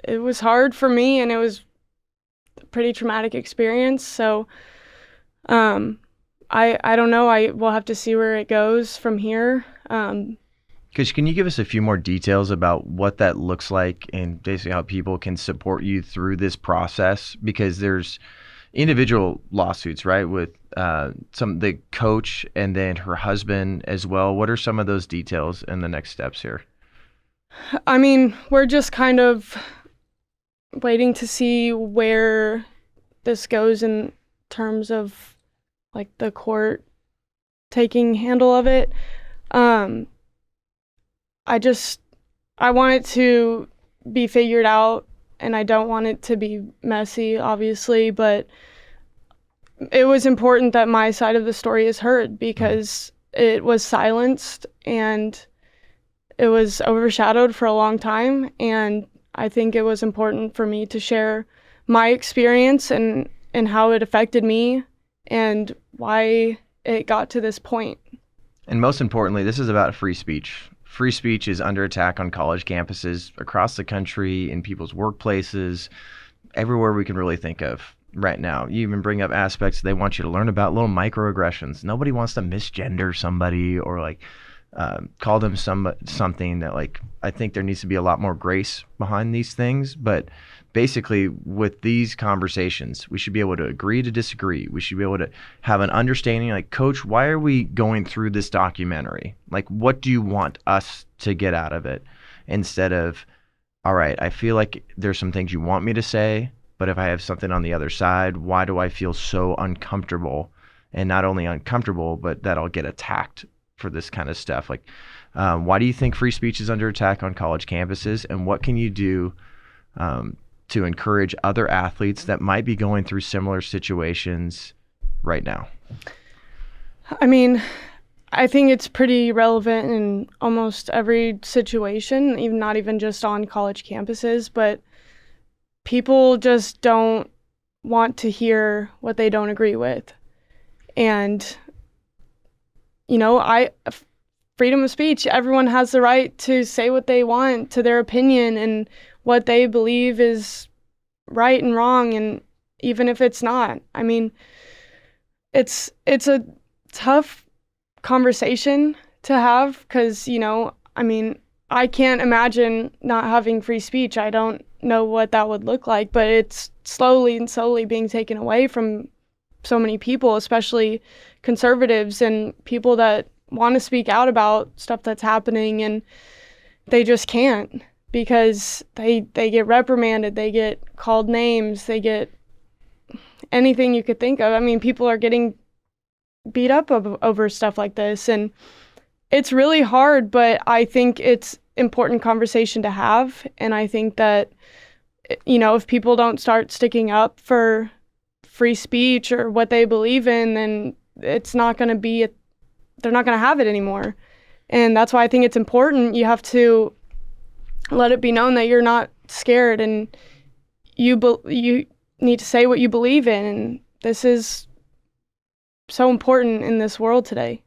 it was hard for me, and it was a pretty traumatic experience. So, I don't know. We'll have to see where it goes from here. Can you give us a few more details about what that looks like and basically how people can support you through this process? Because there's individual lawsuits, right, with the coach and then her husband as well. What are some of those details and the next steps here? I mean, we're just kind of waiting to see where this goes in terms of, like, the court taking handle of it. I want it to be figured out, and I don't want it to be messy, obviously, but it was important that my side of the story is heard, because it was silenced and it was overshadowed for a long time, and I think it was important for me to share my experience and how it affected me and why it got to this point. And most importantly, this is about free speech. Free speech is under attack on college campuses across the country, in people's workplaces, everywhere we can really think of right now. You even bring up aspects they want you to learn about, little microaggressions. Nobody wants to misgender somebody or, like, call them something that, like, I think there needs to be a lot more grace behind these things. But basically, with these conversations, we should be able to agree to disagree. We should be able to have an understanding, like, Coach, why are we going through this documentary? Like, what do you want us to get out of it? Instead of, all right, I feel like there's some things you want me to say, but if I have something on the other side, why do I feel so uncomfortable? And not only uncomfortable, but that I'll get attacked for this kind of stuff. Like, why do you think free speech is under attack on college campuses, and what can you do to encourage other athletes that might be going through similar situations right now? I mean, I think it's pretty relevant in almost every situation, even not even just on college campuses, but people just don't want to hear what they don't agree with. And, you know, freedom of speech, everyone has the right to say what they want, to their opinion and what they believe is right and wrong, and even if it's not. I mean, it's a tough conversation to have, because, you know, I mean, I can't imagine not having free speech. I don't know what that would look like, but it's slowly being taken away from so many people, especially conservatives and people that want to speak out about stuff that's happening, and they just can't, because they get reprimanded, they get called names, they get anything you could think of. I mean, people are getting beat up over stuff like this, and it's really hard, but I think it's important conversation to have. And I think that, if people don't start sticking up for free speech or what they believe in, then it's not going to be, they're not going to have it anymore. And that's why I think it's important. You have to let it be known that you're not scared, and you need to say what you believe in. And this is so important in this world today.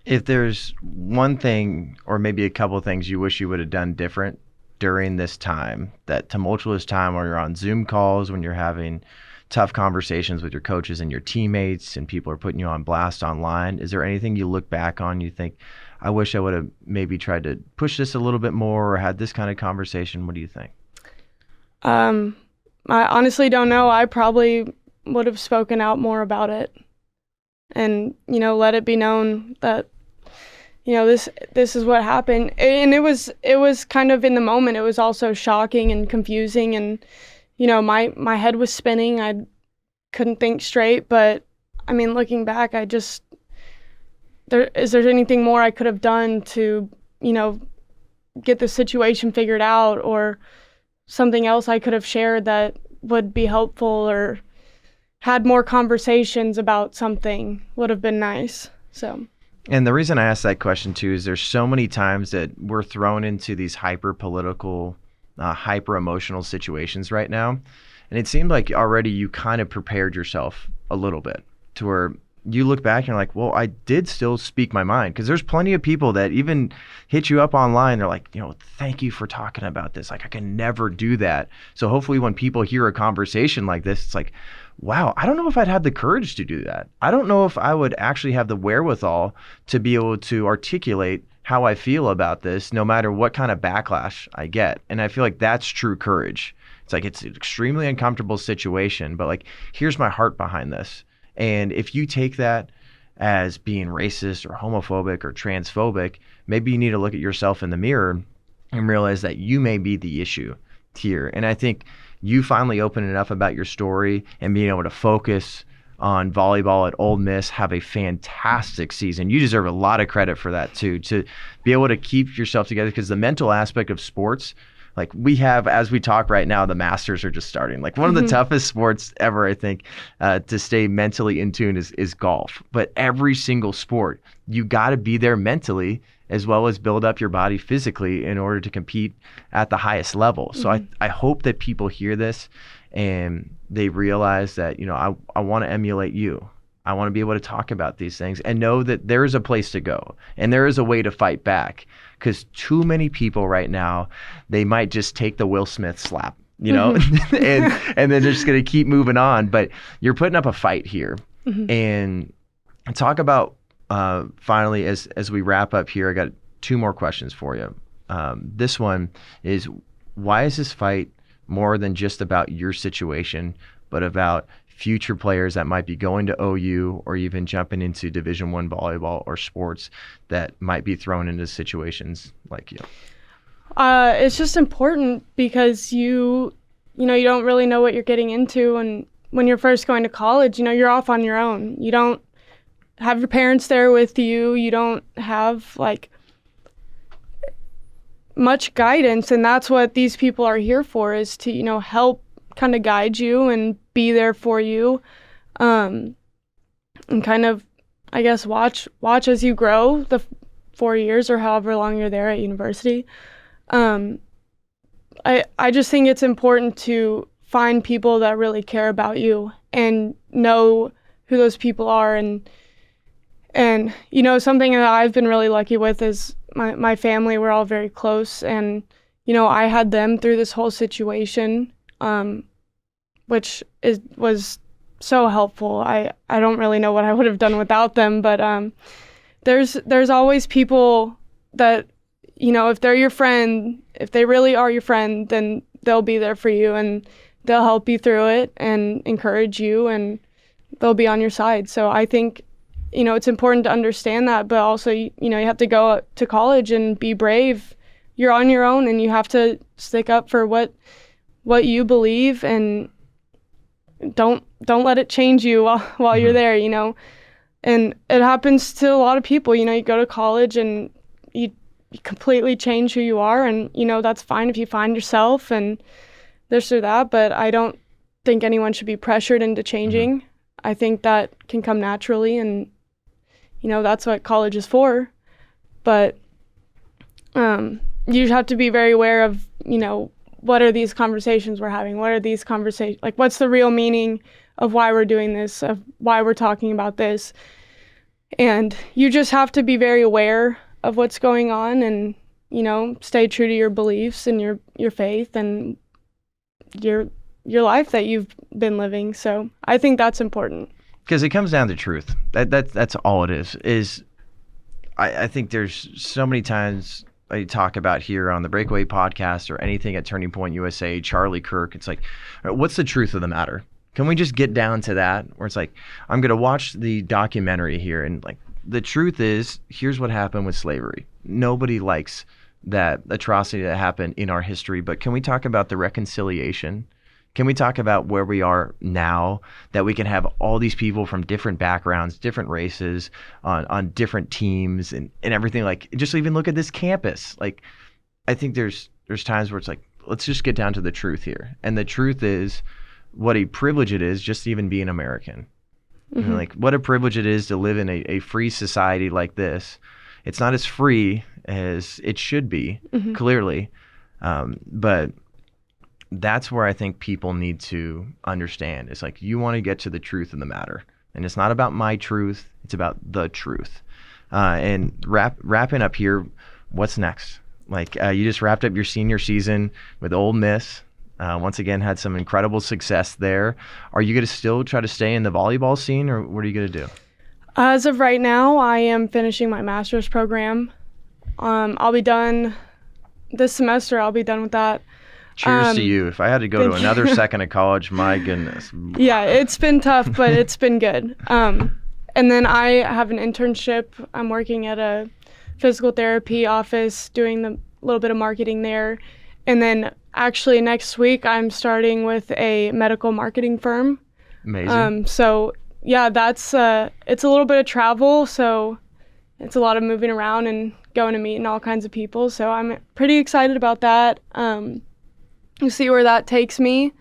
If there's one thing or maybe a couple of things you wish you would have done different during this time, that tumultuous time where you're on Zoom calls, when you're having tough conversations with your coaches and your teammates and people are putting you on blast online, is there anything you look back on you think, I wish I would have maybe tried to push this a little bit more or had this kind of conversation? What do you think? I honestly don't know. I probably would have spoken out more about it and, let it be known that, this is what happened. And it was kind of in the moment, it was also shocking and confusing, and, my head was spinning. I couldn't think straight, but I mean, looking back, is there anything more I could have done to, get the situation figured out, or something else I could have shared that would be helpful, or had more conversations about something would have been nice. So. And the reason I asked that question too is there's so many times that we're thrown into these hyper political, hyper emotional situations right now. And it seemed like already you kind of prepared yourself a little bit to where you look back and you're like, well, I did still speak my mind. Because there's plenty of people that even hit you up online. They're like, thank you for talking about this. Like, I can never do that. So hopefully when people hear a conversation like this, it's like, wow, I don't know if I'd have the courage to do that. I don't know if I would actually have the wherewithal to be able to articulate how I feel about this, no matter what kind of backlash I get. And I feel like that's true courage. It's like, it's an extremely uncomfortable situation, but like, here's my heart behind this. And if you take that as being racist or homophobic or transphobic, maybe you need to look at yourself in the mirror and realize that you may be the issue here. And I think you finally opening up about your story and being able to focus on volleyball at Ole Miss, have a fantastic season. You deserve a lot of credit for that too, to be able to keep yourself together, because the mental aspect of sports, like we have, as we talk right now, the Masters are just starting. Like one of the toughest sports ever, I think, to stay mentally in tune is golf. But every single sport, you got to be there mentally as well as build up your body physically in order to compete at the highest level. So I hope that people hear this and they realize that, I want to emulate you. I want to be able to talk about these things and know that there is a place to go and there is a way to fight back, because too many people right now, they might just take the Will Smith slap, and then they're just going to keep moving on. But you're putting up a fight here. And talk about finally, as we wrap up here, I got two more questions for you. This one is, why is this fight more than just about your situation, but about future players that might be going to OU or even jumping into Division I volleyball or sports that might be thrown into situations like you? It's just important because you don't really know what you're getting into, and when you're first going to college, you're off on your own. You don't have your parents there with you. You don't have much guidance, and that's what these people are here for, is to help kind of guide you and be there for you, and kind of, I guess, watch as you grow the 4 years or however long you're there at university. I just think it's important to find people that really care about you and know who those people are, and something that I've been really lucky with is my family. We're all very close, and I had them through this whole situation, which was so helpful. I don't really know what I would have done without them, but there's always people that, if they're your friend, if they really are your friend, then they'll be there for you and they'll help you through it and encourage you, and they'll be on your side. So I think, it's important to understand that, but also, you have to go to college and be brave. You're on your own, and you have to stick up for what you believe, and don't let it change you while you're there, And it happens to a lot of people. You go to college and completely change who you are. And, that's fine if you find yourself and this or that, but I don't think anyone should be pressured into changing. Mm-hmm. I think that can come naturally, and, that's what college is for. But you have to be very aware of, what are these conversations we're having? What are these conversations, like, what's the real meaning of why we're doing this, of why we're talking about this? And you just have to be very aware of what's going on and, stay true to your beliefs and your faith and your life that you've been living. So I think that's important. Because it comes down to truth. That's all it is I think there's so many times I talk about here on the Breakaway podcast or anything at Turning Point USA, Charlie Kirk. It's like, what's the truth of the matter? Can we just get down to that? Where it's like, I'm going to watch the documentary here, and like, the truth is, here's what happened with slavery. Nobody likes that atrocity that happened in our history, but can we talk about the reconciliation? Can we talk about where we are now, that we can have all these people from different backgrounds, different races, on different teams and everything? Like, just even look at this campus. Like, I think there's times where it's like, let's just get down to the truth here. And the truth is what a privilege it is just to even be an American. Mm-hmm. Like, what a privilege it is to live in a free society like this. It's not as free as it should be, mm-hmm. clearly, but that's where I think people need to understand. It's like, you want to get to the truth of the matter. And it's not about my truth. It's about the truth. And wrapping up here, what's next? Like, you just wrapped up your senior season with Ole Miss. Once again, had some incredible success there. Are you going to still try to stay in the volleyball scene, or what are you going to do? As of right now, I am finishing my master's program. I'll be done this semester. I'll be done with that. Cheers to you. If I had to go to another second of college, my goodness. Yeah, it's been tough, but it's been good. And then I have an internship. I'm working at a physical therapy office, doing a little bit of marketing there. And then actually next week, I'm starting with a medical marketing firm. Amazing. So yeah, that's it's a little bit of travel. So it's a lot of moving around and going to meet all kinds of people. So I'm pretty excited about that. We'll see where that takes me.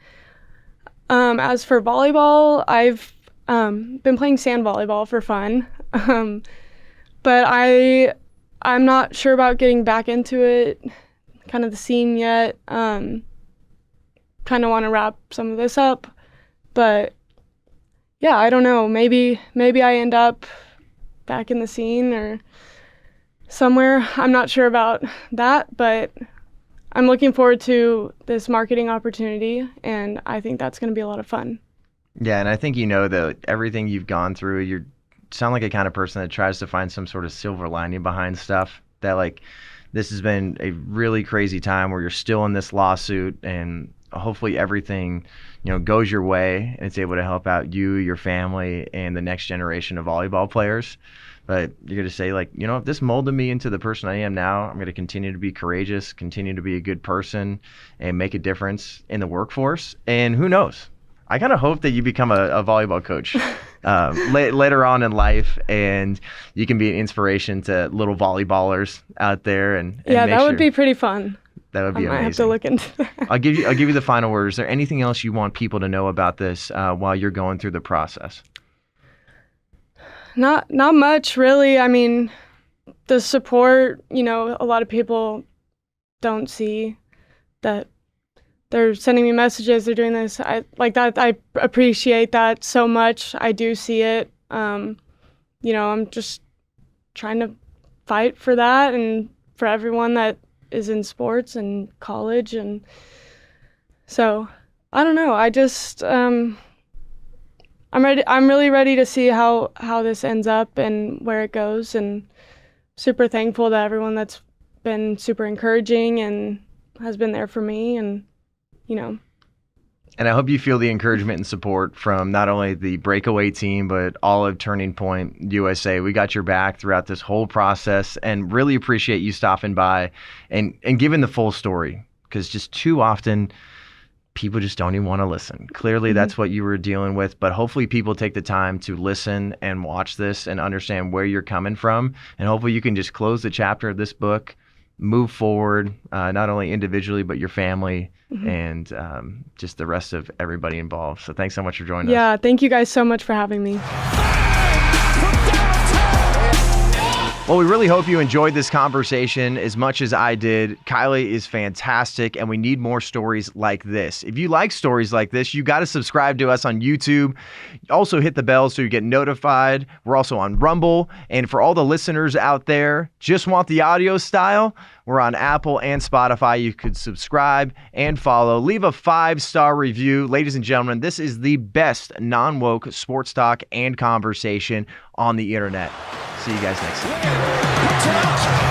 As for volleyball, I've been playing sand volleyball for fun, but I'm not sure about getting back into it, kind of the scene yet. Kind of want to wrap some of this up, but yeah, I don't know. Maybe I end up back in the scene or somewhere. I'm not sure about that, but I'm looking forward to this marketing opportunity, and I think that's going to be a lot of fun. Yeah, and I think that everything you've gone through, you sound like a kind of person that tries to find some sort of silver lining behind stuff. That, like, this has been a really crazy time where you're still in this lawsuit, and hopefully everything, goes your way, and it's able to help out you, your family, and the next generation of volleyball players. But you're going to say, like, if this molded me into the person I am now, I'm going to continue to be courageous, continue to be a good person, and make a difference in the workforce. And who knows? I kind of hope that you become a volleyball coach later on in life, and you can be an inspiration to little volleyballers out there. And yeah, that would be pretty fun. That would be amazing. I have to look into that. I'll give you the final word. Is there anything else you want people to know about this while you're going through the process? Not much, really. I mean, the support, a lot of people don't see that they're sending me messages, they're doing this. I appreciate that so much. I do see it. I'm just trying to fight for that and for everyone that is in sports and college. And so, I don't know. I just, I'm really ready to see how this ends up and where it goes, and super thankful to everyone that's been super encouraging and has been there for me, and And I hope you feel the encouragement and support from not only the breakaway team, but all of Turning Point USA. We got your back throughout this whole process, and really appreciate you stopping by and giving the full story, because just too often people just don't even want to listen. Clearly, that's what you were dealing with, but hopefully people take the time to listen and watch this and understand where you're coming from. And hopefully you can just close the chapter of this book move forward, not only individually, but your family and just the rest of everybody involved. So thanks so much for joining us. Yeah, thank you guys so much for having me. Well, we really hope you enjoyed this conversation as much as I did. Kylee is fantastic, and we need more stories like this. If you like stories like this, you got to subscribe to us on YouTube. Also hit the bell so you get notified. We're also on Rumble. And for all the listeners out there, just want the audio style? We're on Apple and Spotify. You could subscribe and follow. Leave a 5-star review. Ladies and gentlemen, this is the best non-woke sports talk and conversation on the internet. See you guys next time.